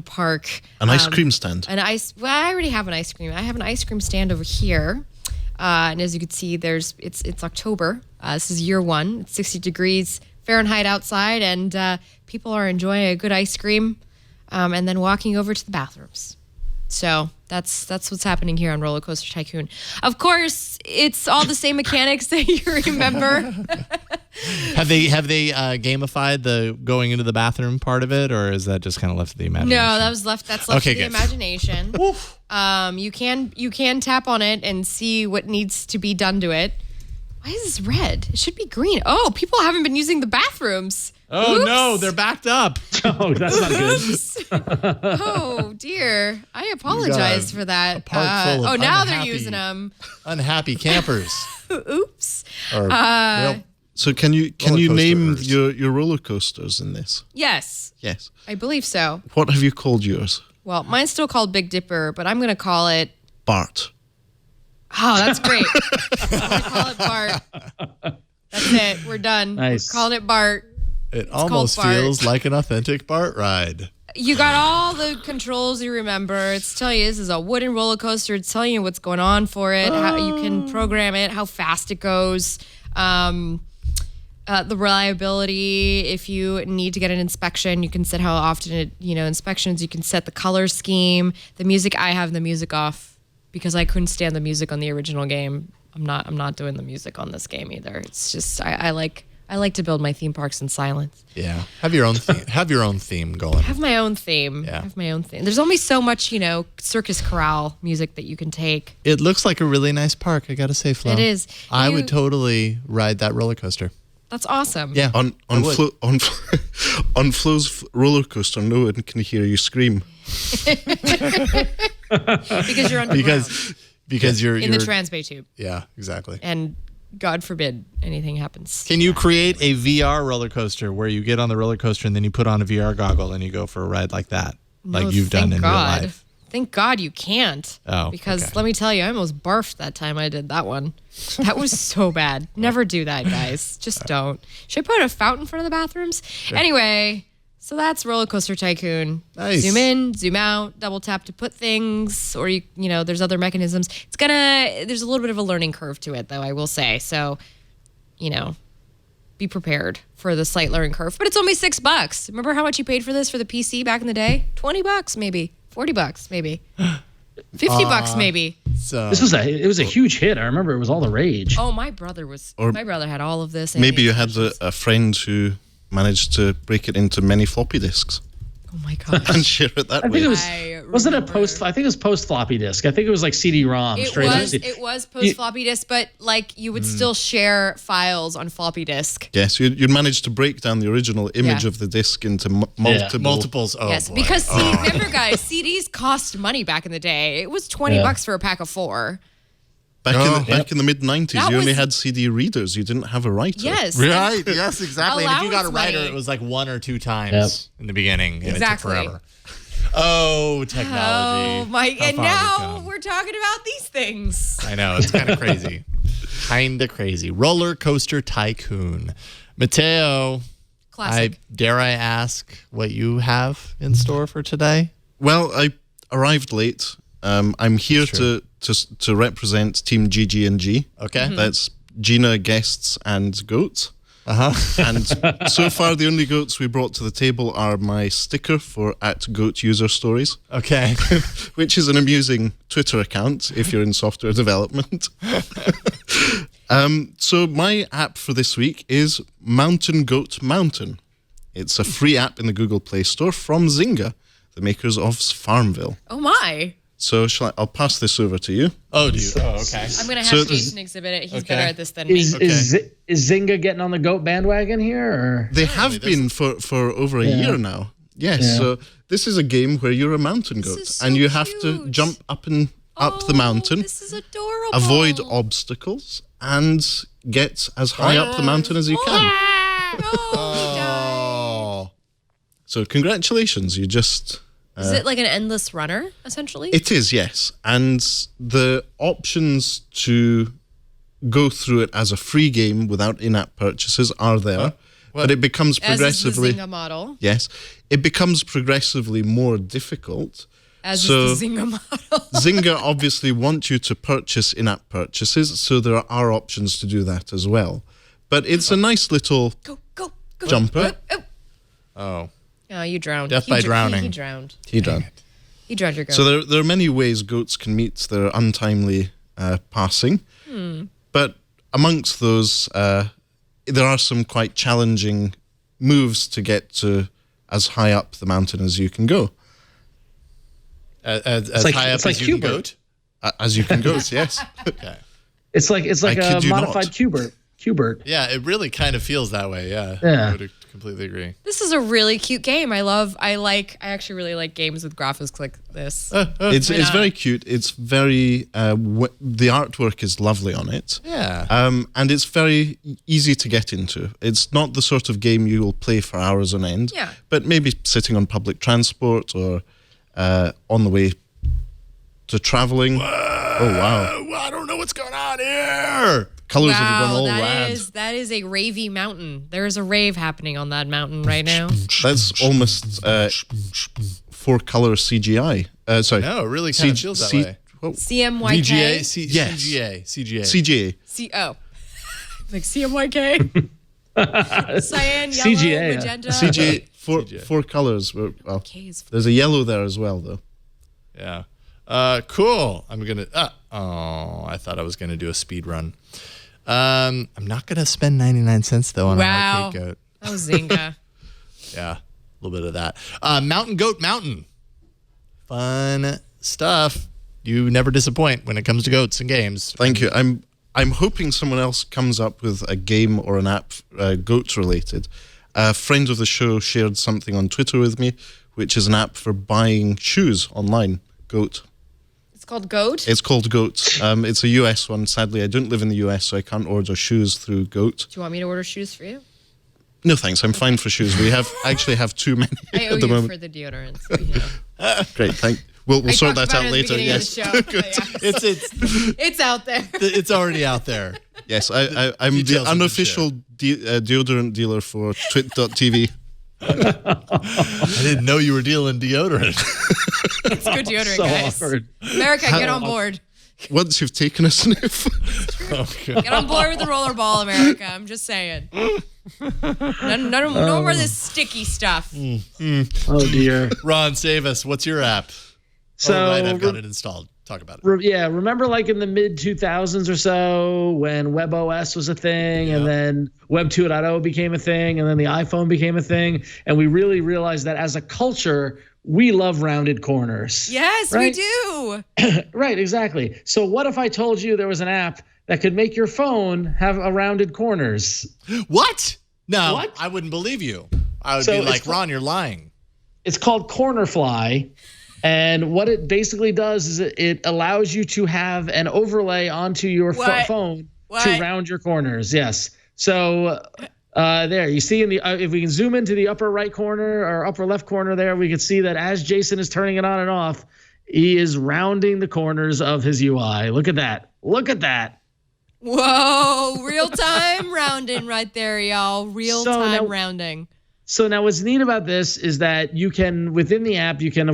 park? An ice cream stand. Well, I already have an ice cream. I have an ice cream stand over here, and as you can see, it's October. This is year one. It's 60 degrees Fahrenheit outside, and people are enjoying a good ice cream, and then walking over to the bathrooms. So that's what's happening here on Roller Coaster Tycoon. Of course, it's all the same mechanics that you remember. Have they gamified the going into the bathroom part of it, or is that just kind of left to the imagination? No, that's left to the imagination. You can tap on it and see what needs to be done to it. Why is this red? It should be green. Oh, people haven't been using the bathrooms. Oh, Oops. no, they're backed up. Oh, that's not good. Oh, dear. I apologize for that. A park full of now they're using them. Unhappy campers. Oops. So can you name your roller coasters in this? Yes. Yes. I believe so. What have you called yours? Well, mine's still called Big Dipper, but I'm going to call it... Bart. Oh, that's great. I'm going to call it Bart. That's it. We're done. Nice. We're calling it Bart. It almost feels like an authentic BART ride. You got all the controls you remember. It's telling you this is a wooden roller coaster. It's telling you what's going on for it, how you can program it, how fast it goes, the reliability. If you need to get an inspection, you can set how often it, inspections. You can set the color scheme, the music. I have the music off because I couldn't stand the music on the original game. I'm not doing the music on this game either. It's just I like to build my theme parks in silence. Yeah. Have your own theme. Have your own theme going. Have my own theme. Yeah. Have my own theme. There's only so much, circus chorale music that you can take. It looks like a really nice park, I gotta say, Flo. It is. I would totally ride that roller coaster. That's awesome. Yeah. On Flo's roller coaster, no one can hear you scream. Because you're underground. Because you're in the transbay tube. Yeah, exactly. And God forbid anything happens. Can you create a VR roller coaster where you get on the roller coaster and then you put on a VR goggle and you go for a ride like that? Like you've done in real life? Thank God you can't. Oh, because let me tell you, I almost barfed that time I did that one. That was so bad. Never do that, guys. Just don't. Should I put a fountain in front of the bathrooms? Sure. Anyway, so that's Roller Coaster Tycoon. Nice. Zoom in, zoom out, double tap to put things, or there's other mechanisms. There's a little bit of a learning curve to it, though, I will say. So, be prepared for the slight learning curve. But it's only $6. Remember how much you paid for this for the PC back in the day? $20 maybe. $40 maybe. $50 maybe. So it was a huge hit. I remember it was all the rage. Oh, my brother had all of this. Maybe you had a friend who managed to break it into many floppy disks. Oh my God. And share it that way. I think it was post floppy disk. I think it was like CD-ROM. It was post floppy disk, but you would still share files on floppy disk. Yes, you'd manage to break down the original image of the disk into multiples. Oh, yes, boy. because remember, guys, CDs cost money back in the day. It was $20 for a pack of 4. Back in the mid-90s, you only had CD readers. You didn't have a writer. Yes. Right. Yes, exactly. And if you got a writer, money. it was like 1 or 2 times in the beginning. And exactly. it took forever. Oh, technology. Oh, my. And now we're talking about these things. I know. It's kind of crazy. Kind of crazy. Roller Coaster Tycoon. Mateo. Classic. Dare I ask what you have in store for today? Well, I arrived late. I'm here to represent Team GG&G. Okay. Mm-hmm. That's Gina, guests, and goats. Uh-huh. And so far, the only goats we brought to the table are my sticker for @GoatUserStories. Okay. Which is an amusing Twitter account if you're in software development. So my app for this week is Mountain Goat Mountain. It's a free app in the Google Play Store from Zynga, the makers of Farmville. Oh, my. So I'll pass this over to you. Oh, do you? Oh, okay. I'm going to have Jason exhibit it. He's better at this than me. Is Zynga getting on the goat bandwagon here? Or? They have been for over a year now. Yes. Yeah. So this is a game where you're a mountain goat and you have to jump up the mountain. This is adorable. Avoid obstacles and get as high up the mountain as you can. Oh. So congratulations. You just... Is it like an endless runner, essentially? It is, yes. And the options to go through it as a free game without in-app purchases are there. But it becomes progressively... As is the Zynga model. Yes. It becomes progressively more difficult. As is the Zynga model. Zynga obviously want you to purchase in-app purchases, so there are options to do that as well. But it's a nice little jumper. Oh. Oh, you drowned. Death by drowning. He drowned. He drowned. He drowned your goat. So there are many ways goats can meet their untimely passing. But amongst those, there are some quite challenging moves to get to as high up the mountain as you can go. As high up as you can goat? As you can goat, yes. Okay. It's like a modified Qbert. Yeah, it really kind of feels that way. Yeah. I would completely agree. This is a really cute game. I actually really like games with graphics like this. It's very cute. It's very the artwork is lovely on it. Yeah. And it's very easy to get into. It's not the sort of game you will play for hours on end. Yeah. But maybe sitting on public transport or on the way to traveling. Whoa, oh wow. I don't know what's going on here. Colors have gone all rad. That is a ravey mountain. There is a rave happening on that mountain right now. That's almost 4-color CGI. Sorry. No, it really kind of feels that way. CMYK? CGA. Oh. Like CMYK? Cyan, yellow, CGA, magenta. CGA, 4 colors. Well, there's a yellow there as well, though. Yeah. Cool. I'm going to... I thought I was going to do a speed run. I'm not going to spend 99 cents, though, on an arcade goat. Oh, Zynga. Yeah, a little bit of that. Mountain Goat Mountain. Fun stuff. You never disappoint when it comes to goats and games. Thank you. I'm hoping someone else comes up with a game or an app goats related. A friend of the show shared something on Twitter with me, which is an app for buying shoes online. Goat. It's called Goat? It's called Goat. It's a US one. Sadly, I don't live in the US, so I can't order shoes through Goat. Do you want me to order shoes for you? No, thanks. I'm fine for shoes. We actually have too many I owe at the you moment. for the deodorant. So, you know. Great, we'll sort that out later. Yes, it's out there. It's already out there. Yes, I'm the unofficial deodorant dealer for twit.tv. I didn't know you were dealing deodorant. It's good deodorant, So guys. awkward. America, get on board. Once you've taken a sniff. Get on board with the rollerball, America. I'm just saying. No more of this sticky stuff. Oh, dear. Ron, save us. What's your app? So, right, I've got it installed. Talk about it. Yeah, remember like in the mid-2000s or so when WebOS was a thing and then Web 2.0 became a thing and then the iPhone became a thing, and we really realized that as a culture, we love rounded corners. Yes, right? we do. Right, exactly. So what if I told you there was an app that could make your phone have a rounded corners? What? No, What? I wouldn't believe you. I would So be like, Ron, you're lying. It's called Cornerfly. And what it basically does is it allows you to have an overlay onto your phone to round your corners. Yes. So there you see in the if we can zoom into the upper right corner or upper left corner there, we can see that as Jason is turning it on and off, he is rounding the corners of his UI. Look at that. Look at that. Whoa, real time rounding right there, y'all. Real time rounding. So now what's neat about this is that you can, within the app, you can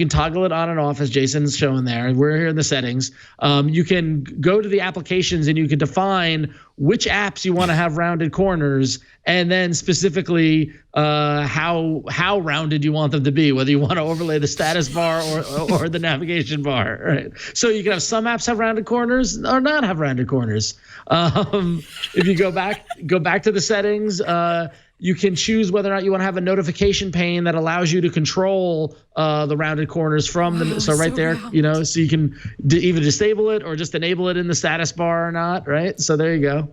toggle it on and off as Jason's showing there. We're here in the settings. You can go to the applications and you can define which apps you want to have rounded corners and then specifically how rounded you want them to be, whether you want to overlay the status bar or the navigation bar. Right? So you can have some apps have rounded corners or not have rounded corners. If you go back to the settings, you can choose whether or not you want to have a notification pane that allows you to control the rounded corners from the. So right there, round. So you can either disable it or just enable it in the status bar or not. Right. So there you go.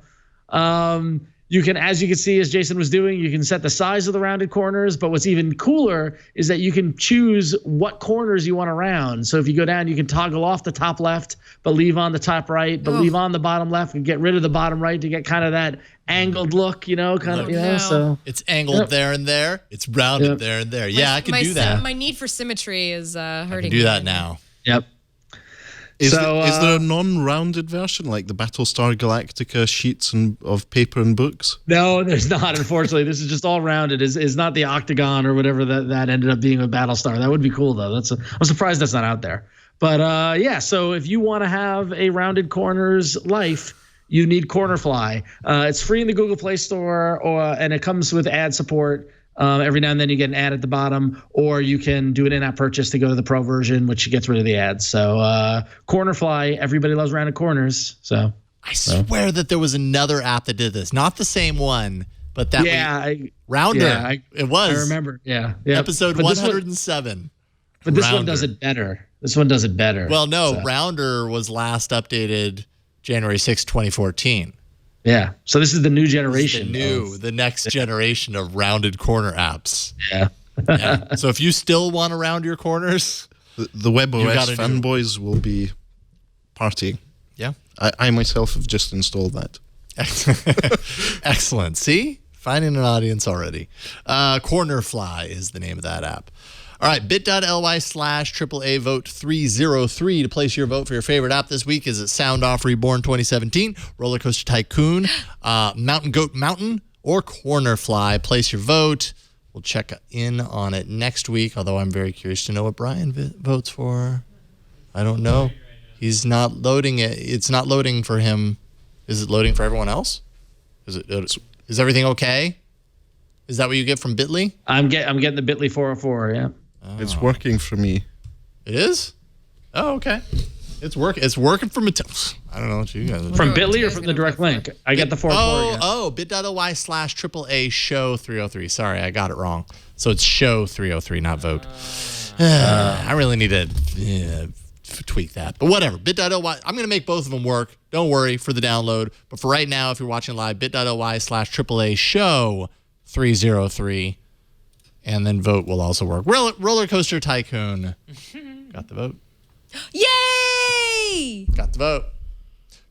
You can, as you can see, as Jason was doing, you can set the size of the rounded corners. But what's even cooler is that you can choose what corners you want to round. So if you go down, you can toggle off the top left, but leave on the top right, but leave on the bottom left and get rid of the bottom right to get kind of that angled look, So it's angled there and there. It's rounded there and there. Yeah, I can do that. My need for symmetry is hurting. I can do that now. Yep. Is there a non-rounded version like the Battlestar Galactica sheets of paper and books? No, there's not. Unfortunately, this is just all rounded. Is not the octagon or whatever that ended up being with Battlestar. That would be cool though. I'm surprised that's not out there. But yeah, so if you want to have a rounded corners life, you need Cornerfly. It's free in the Google Play Store, and it comes with ad support. Every now and then you get an ad at the bottom, or you can do an in-app purchase to go to the pro version, which gets rid of the ads. So Cornerfly, everybody loves rounded corners. So I swear that there was another app that did this, not the same one, but that Rounder. Yeah, it was. I remember. Yeah. Episode 107. But this one does it better. Well, no, Rounder was last updated January 6, 2014. Yeah. So this is the new generation. The next generation of rounded corner apps. Yeah. So if you still want to round your corners, the WebOS fanboys will be partying. Yeah. I myself have just installed that. Excellent. See? Finding an audience already. Cornerfly is the name of that app. All right, bit.ly/AAA vote 303 to place your vote for your favorite app this week. Is it Sound Off Reborn 2017, Roller Coaster Tycoon, Mountain Goat Mountain, or Corner Fly? Place your vote. We'll check in on it next week, although I'm very curious to know what Brian votes for. I don't know. He's not loading it. It's not loading for him. Is it loading for everyone else? Is everything okay? Is that what you get from Bitly? I'm getting the Bitly 404, yeah. Oh. It's working for me. It is? Oh, okay. It's working from I don't know what you guys are. From Bitly or from the direct link? I get the 404. Oh, bit.ly/AAA show 303. Sorry, I got it wrong. So it's show 303, not vote. I really need to tweak that. But whatever. Bit.ly. I'm going to make both of them work. Don't worry for the download. But for right now, if you're watching live, bit.ly/AAA show 303. And then vote will also work. Roller Coaster Tycoon. Got the vote. Yay! Got the vote.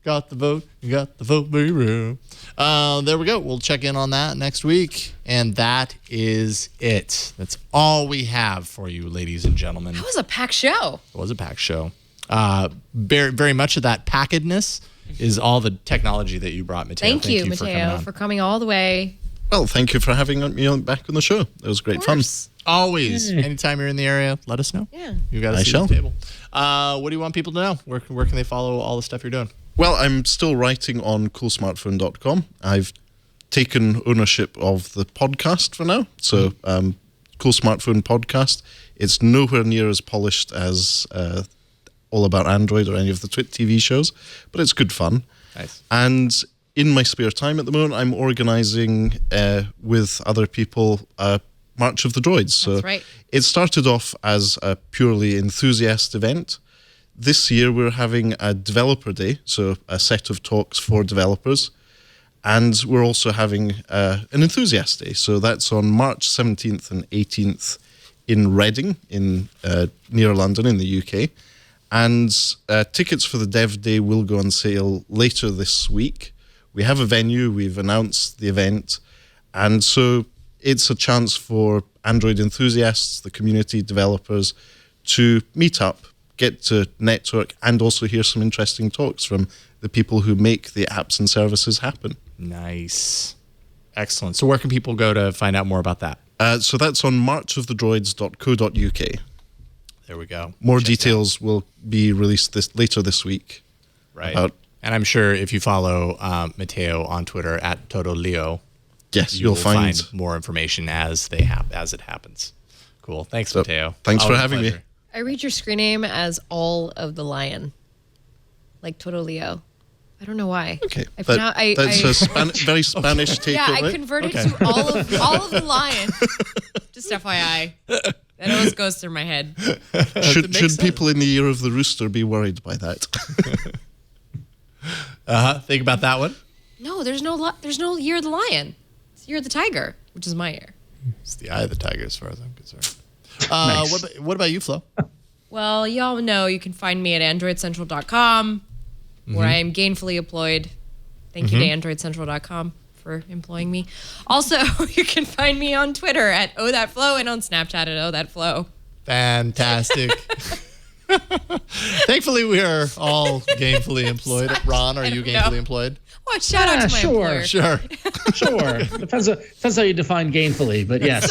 Got the vote. You got the vote, baby. There we go. We'll check in on that next week. And that is it. That's all we have for you, ladies and gentlemen. That was a packed show. It was a packed show. Very, very much of that packedness is all the technology that you brought, Mateo. Thank you, Mateo, for coming all the way. Well, thank you for having me back on the show. It was great fun. Always. Anytime you're in the area, let us know. Yeah. You got a seat at the table. What do you want people to know? Where can they follow all the stuff you're doing? Well, I'm still writing on coolsmartphone.com. I've taken ownership of the podcast for now. So, Cool Smartphone Podcast. It's nowhere near as polished as All About Android or any of the Twit TV shows, but it's good fun. Nice. And in my spare time at the moment, I'm organising with other people March of the Droids. So That's right. It started off as a purely enthusiast event. This year we're having a developer day, so a set of talks for developers. And we're also having an enthusiast day. So that's on March 17th and 18th in Reading, near London in the UK. And tickets for the Dev Day will go on sale later this week. We have a venue, we've announced the event, and so it's a chance for Android enthusiasts, the community developers, to meet up, get to network, and also hear some interesting talks from the people who make the apps and services happen. Nice. Excellent. So where can people go to find out more about that? So that's on marchofthedroids.co.uk. There we go. More details will be released later this week. Right. And I'm sure if you follow Mateo on Twitter at TotoLeo, yes, you'll find more information as it happens. Cool. Thanks, Mateo. Thanks for having me. I read your screen name as All of the Lion, like TotoLeo. I don't know why. Okay, that's a very Spanish take. Yeah, on I it. converted to all of the Lion. Just FYI. That always goes through my head. Should people in the year of the rooster be worried by that? Think about that one. No, there's no year of the lion. It's year of the tiger, which is my year. It's the eye of the tiger, as far as I'm concerned. Nice. What about you, Flo? Well, y'all know you can find me at AndroidCentral.com, where I am gainfully employed. Thank you to AndroidCentral.com for employing me. Also, you can find me on Twitter at OhThatFlow and on Snapchat at OhThatFlow. Fantastic. Thampfully, we are all gainfully employed. Ron, are you gainfully employed? Well, shout out to my employer. Sure. Depends how you define gainfully, but yes.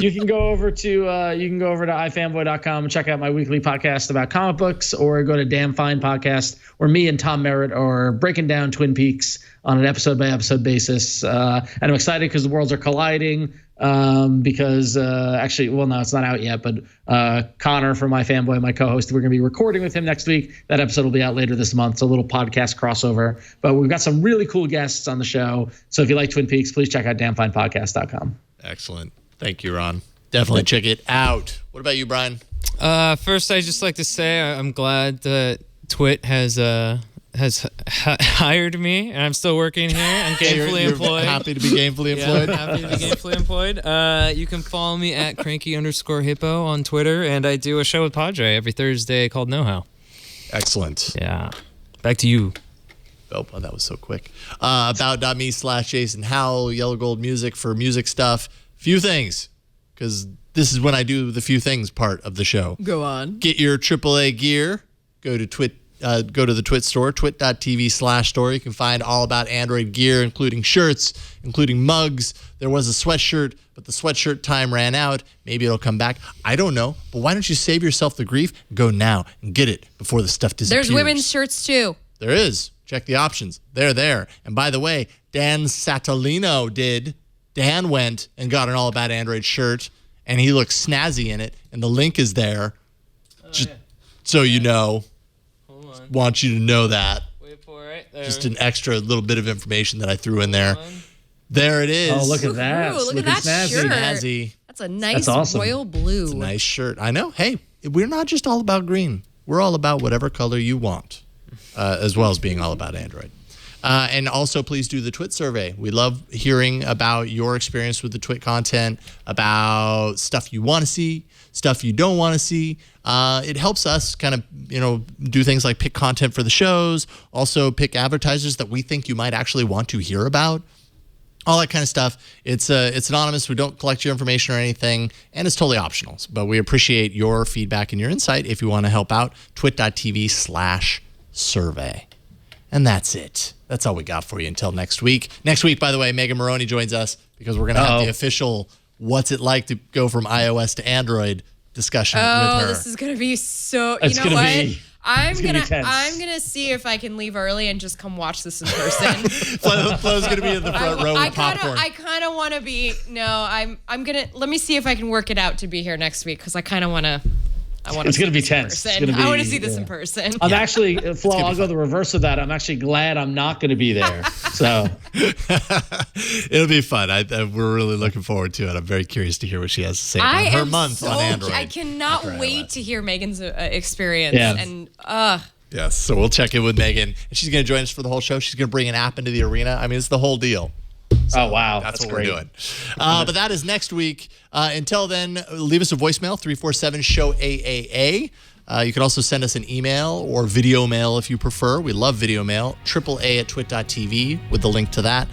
You can go over to ifanboy.com and check out my weekly podcast about comic books, or go to Damn Fine Podcast, where me and Tom Merritt are breaking down Twin Peaks on an episode by episode basis. And I'm excited because the worlds are colliding. Because actually, well, no, it's not out yet, but Connor from iFanboy, my co-host, we're going to be recording with him next week. That episode will be out later this month. It's a little podcast crossover, but we've got some really cool guests on the show. So if you like Twin Peaks, please check out damnfinepodcast.com. Excellent. Thank you, Ron. Definitely check it out. What about you, Brian? First, I'd just like to say I'm glad that Twit has hired me, and I'm still working here. I'm gainfully employed. Happy to be gainfully employed. Yeah, happy to be gainfully employed. You can follow me at cranky_hippo on Twitter, and I do a show with Padre every Thursday called Know How. Excellent. Yeah. Back to you. Oh, that was so quick. About.me/Jason Howell, Yellow Gold Music for music stuff. Few things, because this is when I do the few things part of the show. Go on. Get your AAA gear. Go to the Twit store, twit.tv/store. You can find all about Android gear, including shirts, including mugs. There was a sweatshirt, but the sweatshirt time ran out. Maybe it'll come back. I don't know. But why don't you save yourself the grief? Go now and get it before the stuff disappears. There's women's shirts too. There is. Check the options. They're there. And by the way, Dan Satolino did. Dan went and got an All About Android shirt, and he looks snazzy in it. And the link is there. Just so you know. Hold on. Want you to know that. Wait for it. There. Just an extra little bit of information that I threw in there. There it is. Oh, look at that. Ooh, look at that snazzy. shirt. Snazzy. That's a nice awesome. royal blue. It's a nice shirt. I know. Hey, we're not just all about green. We're all about whatever color you want, as well as being all about Android. And also, please do the Twit survey. We love hearing about your experience with the Twit content, about stuff you want to see, stuff you don't want to see. It helps us kind of, do things like pick content for the shows, also pick advertisers that we think you might actually want to hear about. All that kind of stuff. It's anonymous. We don't collect your information or anything, and it's totally optional. But we appreciate your feedback and your insight if you want to help out. twit.tv/survey. And that's it. That's all we got for you until next week. Next week, by the way, Megan Maroney joins us because we're going to have the official what's it like to go from iOS to Android discussion with her. This is going to be so, It's you know gonna what? be- I'm gonna be tense. gonna see if I can leave early and just come watch this in person. Flo's going to be in the front row with popcorn. I kind of want to be. No, I'm gonna. Let me see if I can work it out to be here next week because I kind of want to. It's going to be tense. It's gonna be, I want to see this in person. I'm actually, Flo, I'll go the reverse of that. I'm actually glad I'm not going to be there. So it'll be fun. We're really looking forward to it. I'm very curious to hear what she has to say about her month on Android. I cannot wait to hear Megan's experience. Yeah. And yes, so we'll check in with Megan, and she's going to join us for the whole show. She's going to bring an app into the arena. I mean, it's the whole deal. So wow, that's what great. we're doing. But that is next week. Until then, leave us a voicemail, 347-SHOW-AAA. You can also send us an email or video mail if you prefer. We love video mail, AAA@twit.tv with the link to that.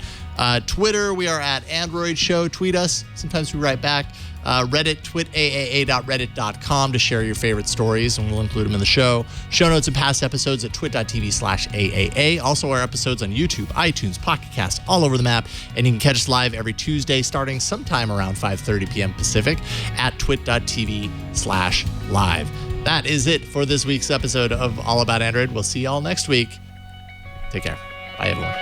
Twitter, we are at Android Show. Tweet us. Sometimes we write back. Reddit, twit.aaa.reddit.com to share your favorite stories, and we'll include them in the show. Show notes and past episodes at twit.tv/AAA. Also, our episodes on YouTube, iTunes, Pocket Cast, all over the map. And you can catch us live every Tuesday starting sometime around 5:30 p.m. Pacific at twit.tv/live. That is it for this week's episode of All About Android. We'll see y'all next week. Take care. Bye, everyone.